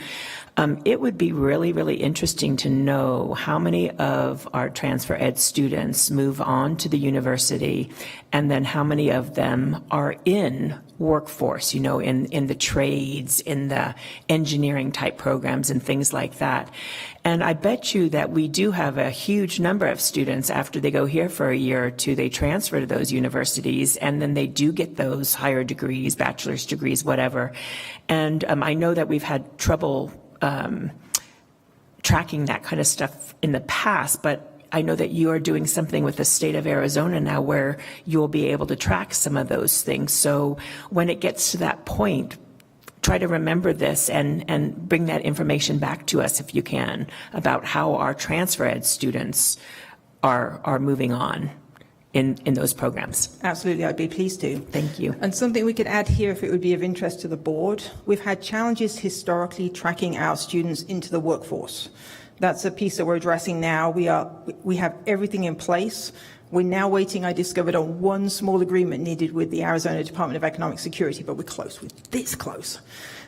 It would be really, really interesting to know how many of our transfer ed students move on to the university, and then how many of them are in workforce, in the trades, in the engineering type programs and things like that. And I bet you that we do have a huge number of students after they go here for a year or two, they transfer to those universities, and then they do get those higher degrees, bachelor's degrees, whatever. And I know that we've had trouble tracking that kind of stuff in the past, but I know that you are doing something with the state of Arizona now where you'll be able to track some of those things. So when it gets to that point, try to remember this and bring that information back to us if you can about how our transfer ed students are moving on in those programs. Absolutely, I'd be pleased to. Thank you. And something we could add here, if it would be of interest to the board, we've had challenges historically tracking our students into the workforce. That's a piece that we're addressing now. We have everything in place. We're now waiting, I discovered, on one small agreement needed with the Arizona Department of Economic Security, but we're close. We're this close.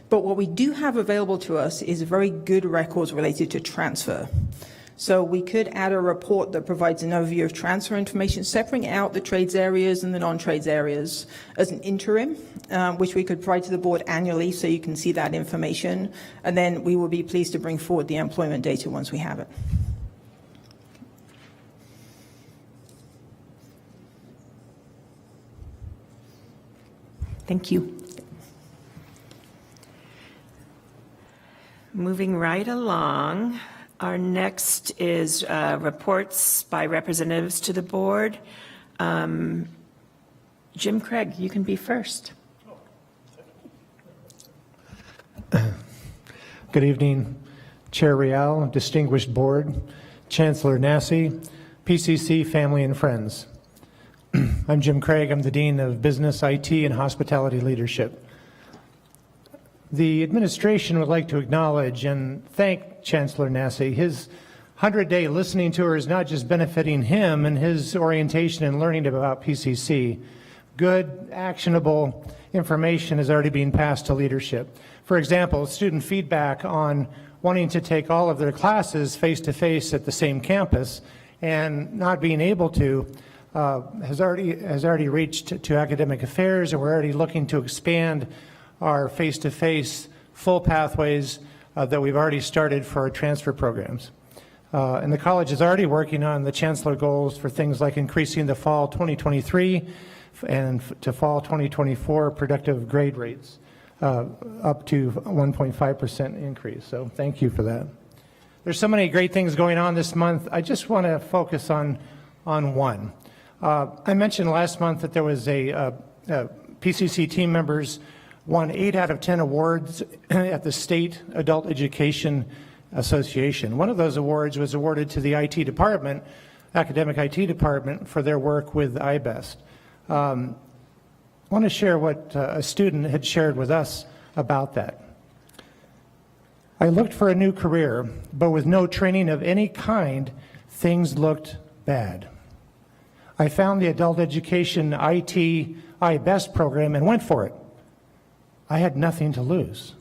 But what we do have available to us is very good records related to transfer. So we could add a report that provides an overview of transfer information, separating out the trades areas and the non-trades areas as an interim, which we could provide to the board annually so you can see that information. And then we will be pleased to bring forward the employment data once we have it. Thank you. Moving right along. Our next is reports by representatives to the board. Jim Craig, you can be first. Good evening, Chair Real, distinguished board, Chancellor Nassi, PCC, family and friends. I'm Jim Craig. I'm the Dean of Business, IT, and Hospitality Leadership. The administration would like to acknowledge and thank Chancellor Nassi. His 100-day listening tour is not just benefiting him and his orientation and learning about PCC. Good, actionable information is already being passed to leadership. For example, student feedback on wanting to take all of their classes face-to-face at the same campus and not being able to has already reached to academic affairs, and we're already looking to expand our face-to-face full pathways that we've already started for our transfer programs. And the college is already working on the Chancellor goals for things like increasing the fall 2023 and to fall 2024 productive grade rates up to 1.5% increase. So thank you for that. There's so many great things going on this month. I just want to focus on one. I mentioned last month that there was a PCC team members won 8 out of 10 awards at the State Adult Education Association. One of those awards was awarded to the IT department, academic IT department, for their work with iBest. I want to share what a student had shared with us about that. I looked for a new career, but with no training of any kind, things looked bad. I found the adult education IT iBest program and went for it. I had nothing to lose.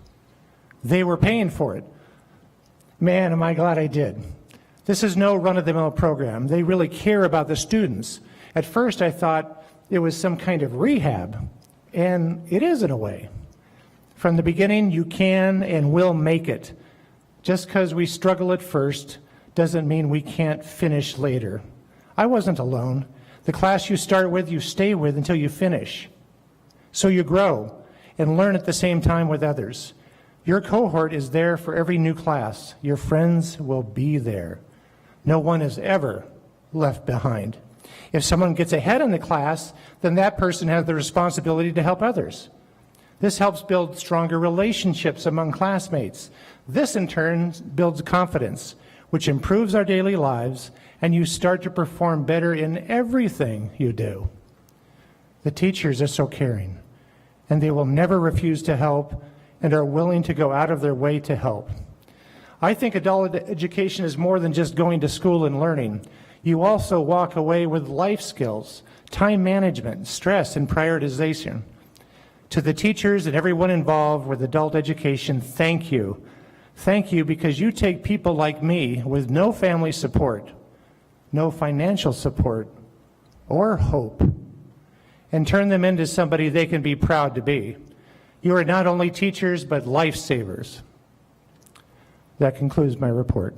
They were paying for it. Man, am I glad I did. This is no run-of-the-mill program. They really care about the students. At first, I thought it was some kind of rehab, and it is in a way. From the beginning, you can and will make it. Just because we struggle at first doesn't mean we can't finish later. I wasn't alone. The class you start with, you stay with until you finish. So you grow and learn at the same time with others. Your cohort is there for every new class. Your friends will be there. No one is ever left behind. If someone gets ahead in the class, then that person has the responsibility to help others. This helps build stronger relationships among classmates. This, in turn, builds confidence, which improves our daily lives, and you start to perform better in everything you do. The teachers are so caring, and they will never refuse to help and are willing to go out of their way to help. I think adult education is more than just going to school and learning. You also walk away with life skills, time management, stress, and prioritization. To the teachers and everyone involved with adult education, thank you. Thank you because you take people like me with no family support, no financial support, or hope, and turn them into somebody they can be proud to be. You are not only teachers, but lifesavers. That concludes my report.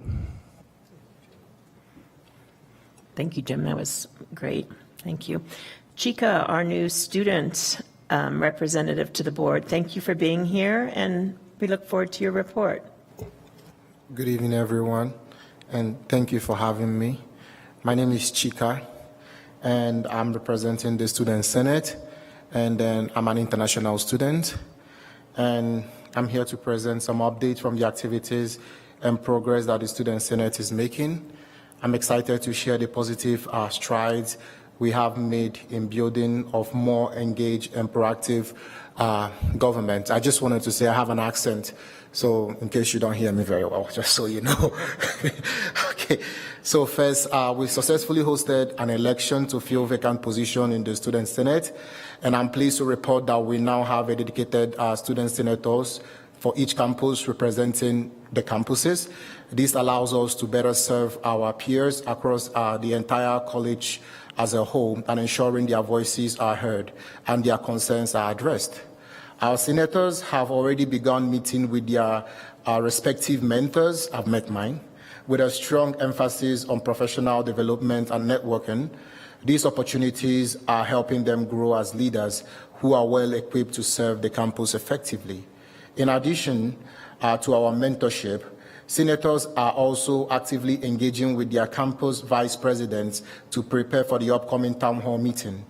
Thank you, Jim. That was great. Thank you. Chica, our new student representative to the board, thank you for being here, and we look forward to your report. Good evening, everyone, and thank you for having me. My name is Chica, and I'm representing the Student Senate, and then I'm an international student, and I'm here to present some updates from the activities and progress that the Student Senate is making. I'm excited to share the positive strides we have made in building of more engaged and proactive government. I just wanted to say I have an accent, so in case you don't hear me very well, just so you know. Okay. So first, we successfully hosted an election to fill vacant position in the Student Senate, and I'm pleased to report that we now have a dedicated student senators for each campus representing the campuses. This allows us to better serve our peers across the entire college as a whole and ensuring their voices are heard and their concerns are addressed. Our senators have already begun meeting with their respective mentors. I've met mine, with a strong emphasis on professional development and networking. These opportunities are helping them grow as leaders who are well equipped to serve the campus effectively. In addition to our mentorship, senators are also actively engaging with their campus vice presidents to prepare for the upcoming town hall meeting.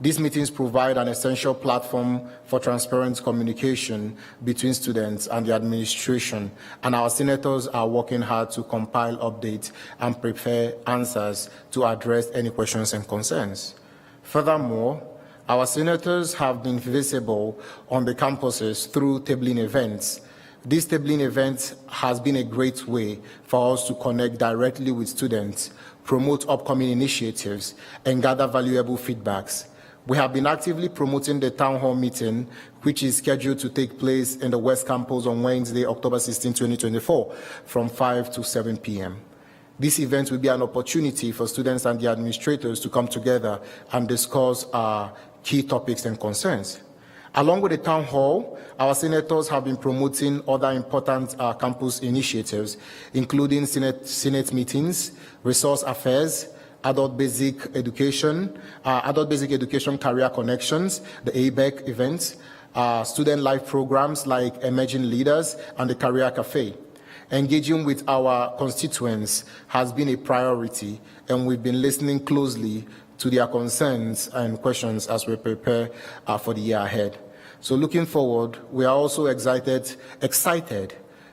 These meetings provide an essential platform for transparent communication between students and the administration, and our senators are working hard to compile updates and prepare answers to address any questions and concerns. Furthermore, our senators have been visible on the campuses through tabling events. This tabling event has been a great way for us to connect directly with students, promote upcoming initiatives, and gather valuable feedbacks. We have been actively promoting the town hall meeting, which is scheduled to take place in the West Campus on Wednesday, October 16, 2024, from 5 to 7 p.m. This event will be an opportunity for students and the administrators to come together and discuss key topics and concerns. Along with the town hall, our senators have been promoting other important campus initiatives, including Senate meetings, resource affairs, adult basic education career connections, the ABEC events, student life programs like Emerging Leaders and the Career Cafe. Engaging with our constituents has been a priority, and we've been listening closely to their concerns and questions as we prepare for the year ahead. So looking forward, we are also excited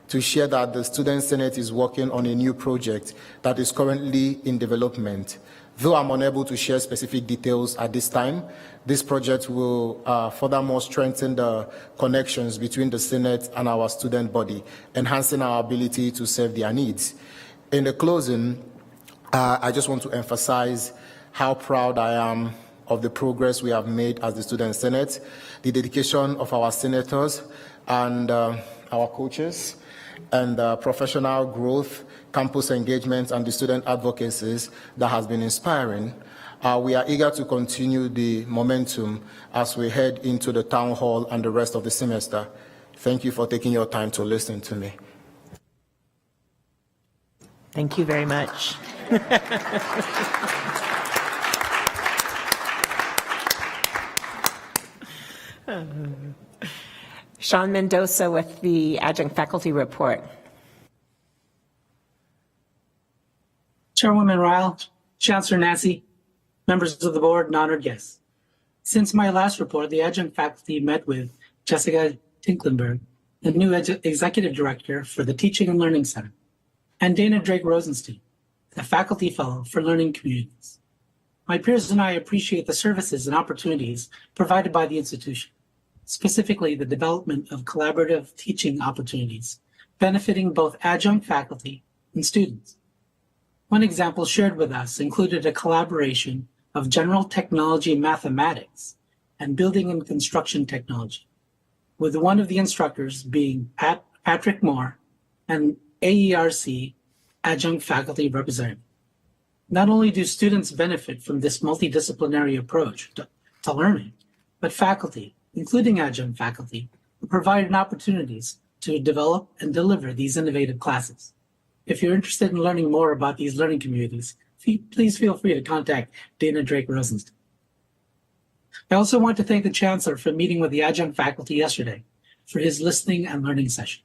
to share that the Student Senate is working on a new project that is currently in development. Though I'm unable to share specific details at this time, this project will furthermore strengthen the connections between the Senate and our student body, enhancing our ability to serve their needs. In the closing, I just want to emphasize how proud I am of the progress we have made as the Student Senate, the dedication of our senators and our coaches, and professional growth, campus engagement, and the student advocacies that has been inspiring. We are eager to continue the momentum as we head into the town hall and the rest of the semester. Thank you for taking your time to listen to me. Thank you very much. Sean Mendoza with the Adjunct Faculty Report. Chairwoman Ryle, Chancellor Nancy, members of the board, and honored guests. Since my last report, the adjunct faculty met with Jessica Tinklenberg, the new executive director for the Teaching and Learning Center, and Dana Drake Rosenstein, the faculty fellow for Learning Communities. My peers and I appreciate the services and opportunities provided by the institution. specifically the development of collaborative teaching opportunities, benefiting both adjunct faculty and students. One example shared with us included a collaboration of general technology mathematics and building and construction technology, with one of the instructors being Patrick Moore, an AERC adjunct faculty representative. Not only do students benefit from this multidisciplinary approach to learning, but faculty, including adjunct faculty, are provided opportunities to develop and deliver these innovative classes. If you're interested in learning more about these learning communities, please feel free to contact Dana Drake Rosenstein. I also want to thank the Chancellor for meeting with the adjunct faculty yesterday for his listening and learning session.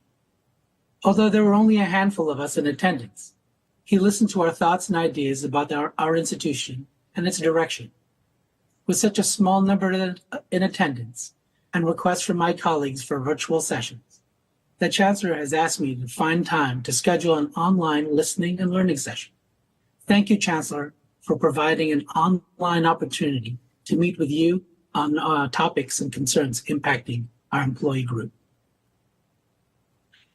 Although there were only a handful of us in attendance, he listened to our thoughts and ideas about our institution and its direction. With such a small number in attendance and requests from my colleagues for virtual sessions, the Chancellor has asked me to find time to schedule an online listening and learning session. Thank you, Chancellor, for providing an online opportunity to meet with you on topics and concerns impacting our employee group.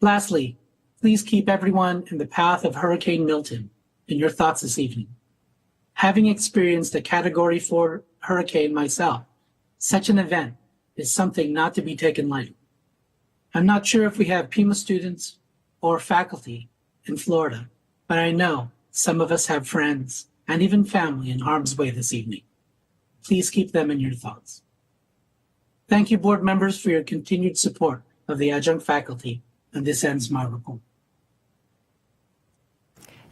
Lastly, please keep everyone in the path of Hurricane Milton in your thoughts this evening. Having experienced a Category 4 hurricane myself, such an event is something not to be taken lightly. I'm not sure if we have Pima students or faculty in Florida, but I know some of us have friends and even family in harm's way this evening. Please keep them in your thoughts. Thank you, board members, for your continued support of the adjunct faculty, and this ends my report.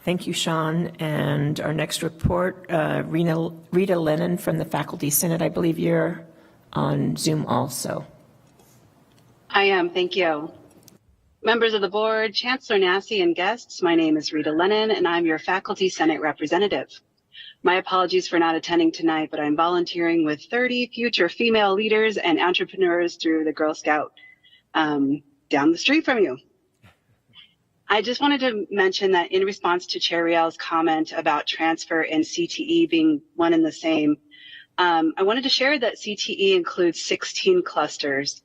Thank you, Sean. And our next report, Rita Lennon from the Faculty Senate. I believe you're on Zoom also. I am, thank you. Members of the board, Chancellor Nassy, and guests, my name is Rita Lennon, and I'm your Faculty Senate representative. My apologies for not attending tonight, but I'm volunteering with 30 future female leaders and entrepreneurs through the Girl Scout down the street from you. I just wanted to mention that in response to Chair Rial's comment about transfer and CTE being one and the same, I wanted to share that CTE includes 16 clusters.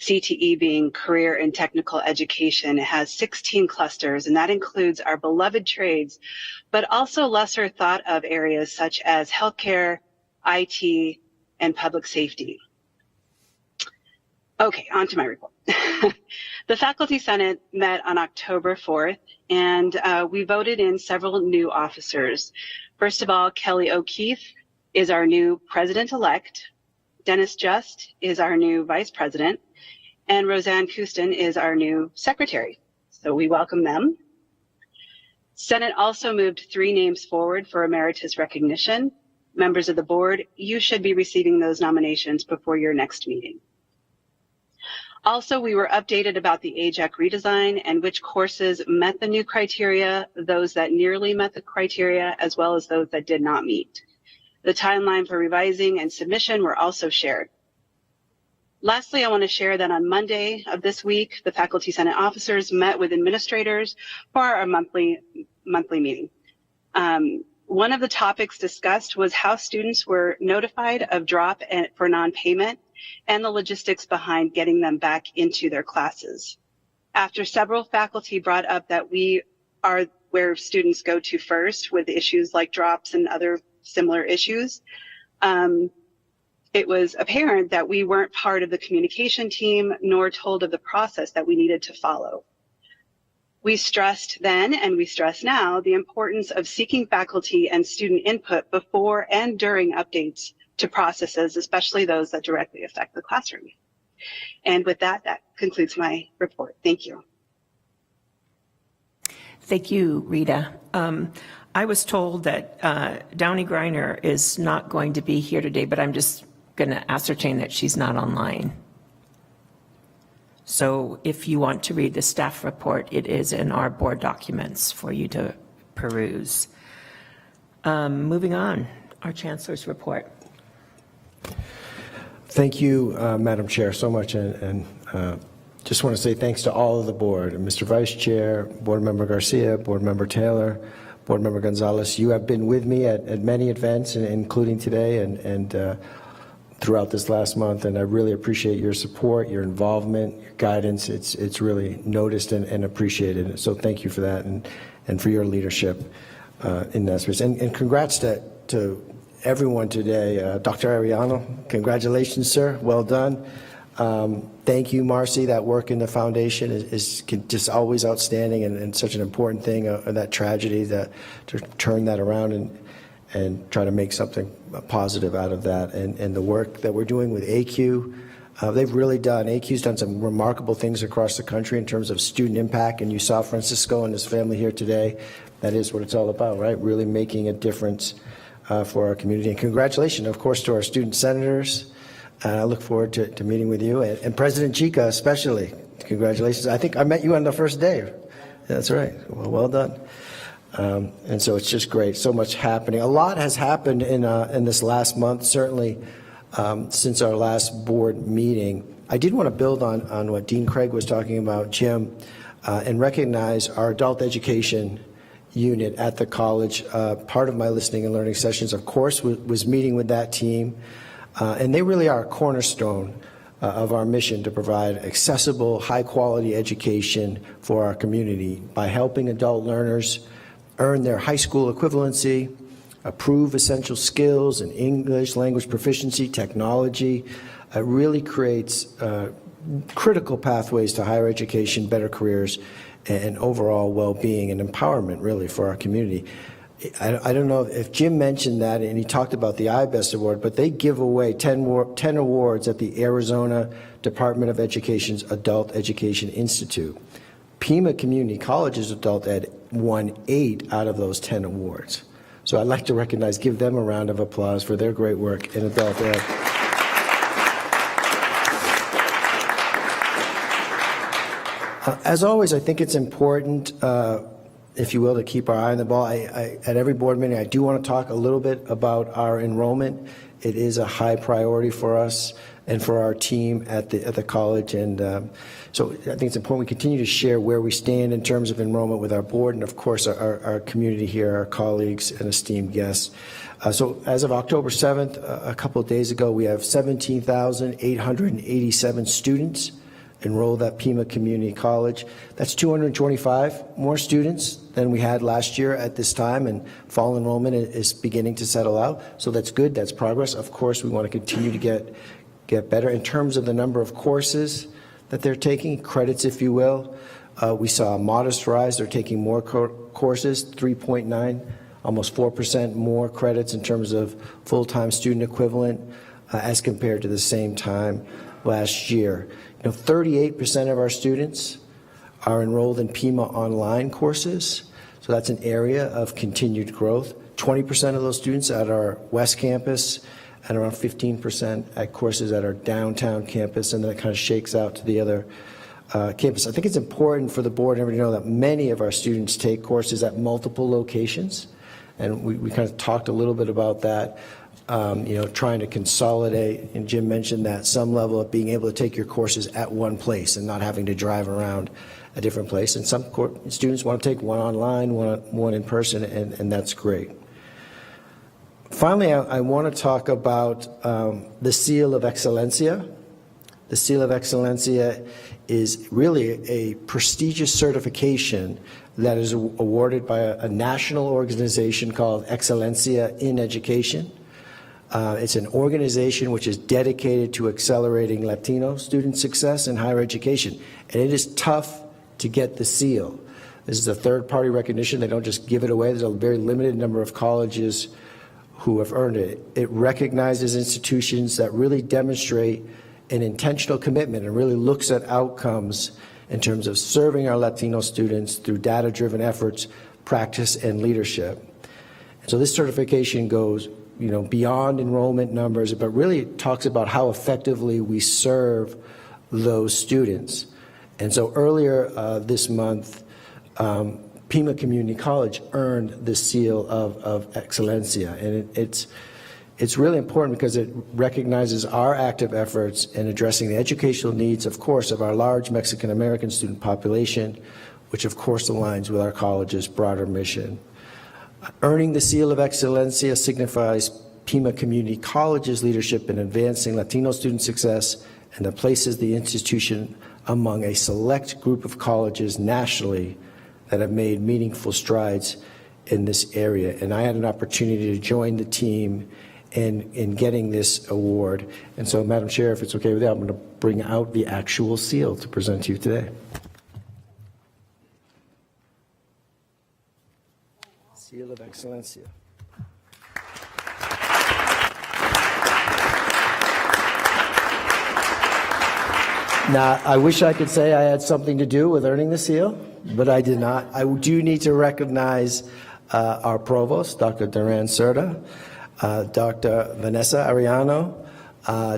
CTE being career and technical education. It has 16 clusters, and that includes our beloved trades, but also lesser thought of areas such as healthcare, IT, and public safety. Okay, on to my report. The Faculty Senate met on October 4th, and we voted in several new officers. First of all, Kelly O'Keefe is our new president-elect. Dennis Just is our new vice president. And Roseanne Kustin is our new secretary. So we welcome them. Senate also moved 3 names forward for emeritus recognition. Members of the board, you should be receiving those nominations before your next meeting. Also, we were updated about the AJAC redesign and which courses met the new criteria, those that nearly met the criteria, as well as those that did not meet. The timeline for revising and submission were also shared. Lastly, I want to share that on Monday of this week, the Faculty Senate officers met with administrators for our monthly meeting. One of the topics discussed was how students were notified of drop for non-payment and the logistics behind getting them back into their classes. After several faculty brought up that we are where students go to first with issues like drops and other similar issues, it was apparent that we weren't part of the communication team nor told of the process that we needed to follow. We stressed then, and we stress now, the importance of seeking faculty and student input before and during updates to processes, especially those that directly affect the classroom. And with that, that concludes my report. Thank you. Thank you, Rita. I was told that Downey Griner is not going to be here today, but I'm just going to ascertain that she's not online. So if you want to read the staff report, it is in our board documents for you to peruse. Moving on, our Chancellor's report. Thank you, Madam Chair, so much. And just want to say thanks to all of the board, Mr. Vice Chair, Board Member Garcia, Board Member Taylor, Board Member Gonzalez. You have been with me at many events, including today, and throughout this last month, and I really appreciate your support, your involvement, your guidance. It's really noticed and appreciated. So thank you for that and for your leadership in that space. And congrats to everyone today. Dr. Ariano, congratulations, sir. Well done. Thank you, Marcy. That work in the foundation is just always outstanding and such an important thing, that tragedy, to turn that around and try to make something positive out of that. And the work that we're doing with AQ's done some remarkable things across the country in terms of student impact. And you saw Francisco and his family here today. That is what it's all about, right? Really making a difference for our community. And congratulations, of course, to our student senators. I look forward to meeting with you. And President Chica, especially, congratulations. I think I met you on the first day. That's right. Well done. And so it's just great. So much happening. A lot has happened in this last month, certainly since our last board meeting. I did want to build on what Dean Craig was talking about, Jim, and recognize our adult education unit at the college. Part of my listening and learning sessions, of course, was meeting with that team. And they really are a cornerstone of our mission to provide accessible, high-quality education for our community by helping adult learners earn their high school equivalency, improve essential skills in English, language proficiency, technology. It really creates critical pathways to higher education, better careers, and overall well-being and empowerment, really, for our community. I don't know if Jim mentioned that, and he talked about the iBest Award, but they give away 10 awards at the Arizona Department of Education's Adult Education Institute. Pima Community College's Adult Ed won 8 out of those 10 awards. So I'd like to give them a round of applause for their great work in Adult Ed. As always, I think it's important, if you will, to keep our eye on the ball. At every board meeting, I do want to talk a little bit about our enrollment. It is a high priority for us and for our team at the college. And so I think it's important we continue to share where we stand in terms of enrollment with our board and, of course, our community here, our colleagues and esteemed guests. So as of October 7th, a couple of days ago, we have 17,887 students enrolled at Pima Community College. That's 225 more students than we had last year at this time, and fall enrollment is beginning to settle out. So that's good, that's progress. Of course, we want to continue to get better. In terms of the number of courses that they're taking, credits, if you will, we saw a modest rise. They're taking more courses, 3.9, almost 4% more credits in terms of full-time student equivalent as compared to the same time last year. 38% of our students are enrolled in Pima online courses, so that's an area of continued growth. 20% of those students at our West Campus and around 15% at courses at our downtown campus, and then it kind of shakes out to the other campus. I think it's important for the board and everybody to know that many of our students take courses at multiple locations, and we kind of talked a little bit about that. Trying to consolidate, and Jim mentioned that, some level of being able to take your courses at one place and not having to drive around a different place. And some students want to take one online, one in person, and that's great. Finally, I want to talk about the Seal of Excellencia. The Seal of Excellencia is really a prestigious certification that is awarded by a national organization called Excellencia in Education. It's an organization which is dedicated to accelerating Latino student success in higher education. And it is tough to get the seal. This is a third-party recognition. They don't just give it away. There's a very limited number of colleges who have earned it. It recognizes institutions that really demonstrate an intentional commitment and really looks at outcomes in terms of serving our Latino students through data-driven efforts, practice, and leadership. And so this certification goes beyond enrollment numbers, but really talks about how effectively we serve those students. And so earlier this month, Pima Community College earned the Seal of Excellencia. And it's really important because it recognizes our active efforts in addressing the educational needs, of course, of our large Mexican-American student population, which of course aligns with our college's broader mission. Earning the Seal of Excellencia signifies Pima Community College's leadership in advancing Latino student success and that places the institution among a select group of colleges nationally that have made meaningful strides in this area. And I had an opportunity to join the team in getting this award. And so, Madam Chair, if it's okay with you, I'm going to bring out the actual seal to present to you today. Seal of Excellencia. Now, I wish I could say I had something to do with earning the seal, but I did not. I do need to recognize our provost, Dr. Duran Cerda, Dr. Vanessa Ariano,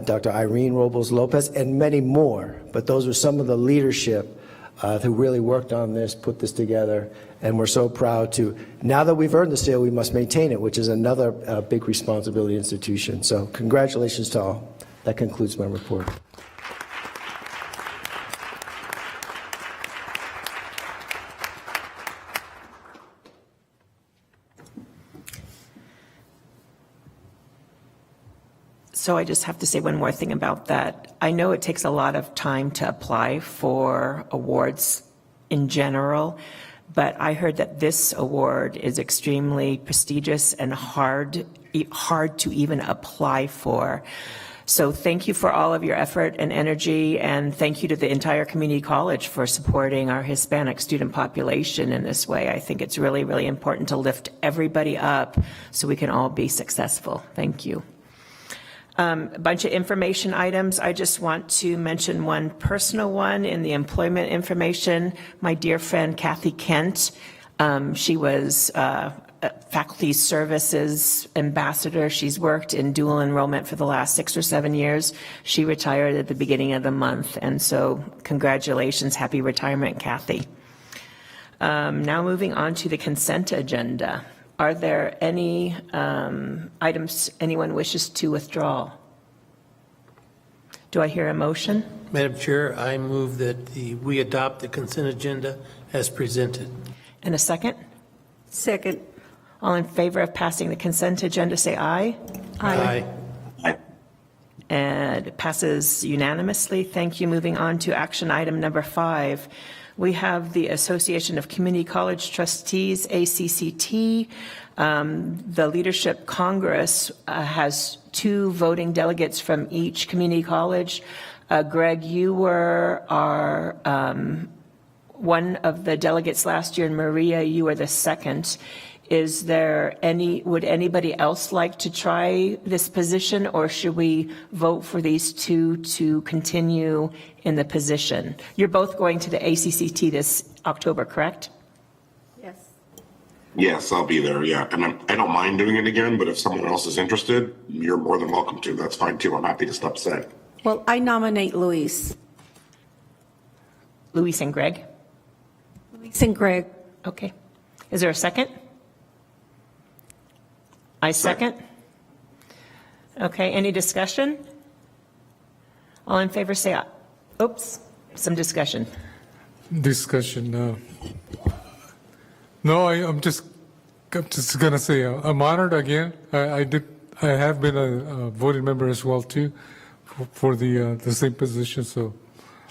Dr. Irene Robles Lopez, and many more. But those are some of the leadership who really worked on this, put this together, and we're so proud to. Now that we've earned the seal, we must maintain it, which is another big responsibility institution. So congratulations to all. That concludes my report. So I just have to say one more thing about that. I know it takes a lot of time to apply for awards in general, but I heard that this award is extremely prestigious and hard to even apply for. So thank you for all of your effort and energy, and thank you to the entire community college for supporting our Hispanic student population in this way. I think it's really, really important to lift everybody up so we can all be successful. Thank you. A bunch of information items. I just want to mention one personal one in the employment information. My dear friend Kathy Kent, she was faculty services ambassador. She's worked in dual enrollment for the last 6 or 7 years. She retired at the beginning of the month, and so congratulations, happy retirement, Kathy. Now moving on to the consent agenda. Are there any items anyone wishes to withdraw? Do I hear a motion? Madam Chair, I move that we adopt the consent agenda as presented. And a second? Second. All in favor of passing the consent agenda, say aye. Aye. Aye. And it passes unanimously. Thank you. Moving on to action item number 5. We have the Association of Community College Trustees, ACCT. The Leadership Congress has 2 voting delegates from each community college. Greg, you were our one of the delegates last year, and Maria, you were the second. Is there would anybody else like to try this position, or should we vote for these 2 to continue in the position? You're both going to the ACCT this October, correct? Yes. Yes, I'll be there, yeah. And I don't mind doing it again, but if someone else is interested, you're more than welcome to. That's fine too. I'm happy to step aside. Well, I nominate Luis. Luis and Greg? Luis and Greg. Okay. Is there a second? I second. Okay, any discussion? All in favor say aye. Oops, some discussion. Discussion, no. No, I'm just gonna say I'm honored again. I have been a voting member as well too for the same position, so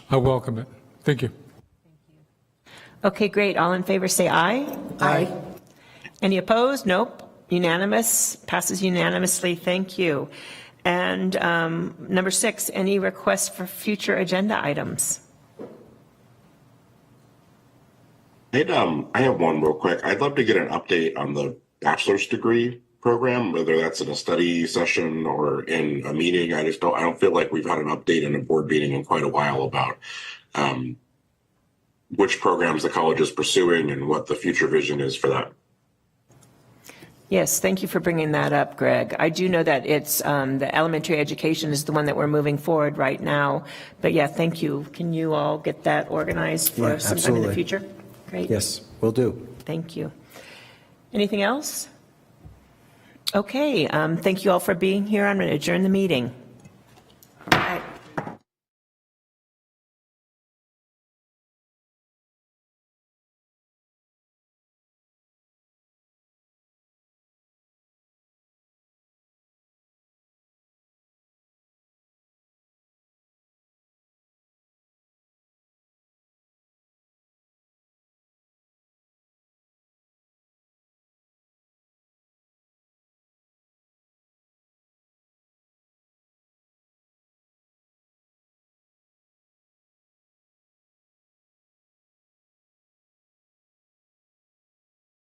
I welcome it. Thank you. Okay, great. All in favor say aye. Aye. Any opposed? Nope. Unanimous, passes unanimously. Thank you. And number 6, any requests for future agenda items? I have one real quick. I'd love to get an update on the bachelor's degree program, whether that's in a study session or in a meeting. I don't feel like we've had an update in a board meeting in quite a while about which programs the college is pursuing and what the future vision is for that. Yes, thank you for bringing that up, Greg. I do know that it's the elementary education is the one that we're moving forward right now. But yeah, thank you. Can you all get that organized for sometime in the future? Great. Yes, will do. Thank you. Anything else? Okay, thank you all for being here. I'm going to adjourn the meeting.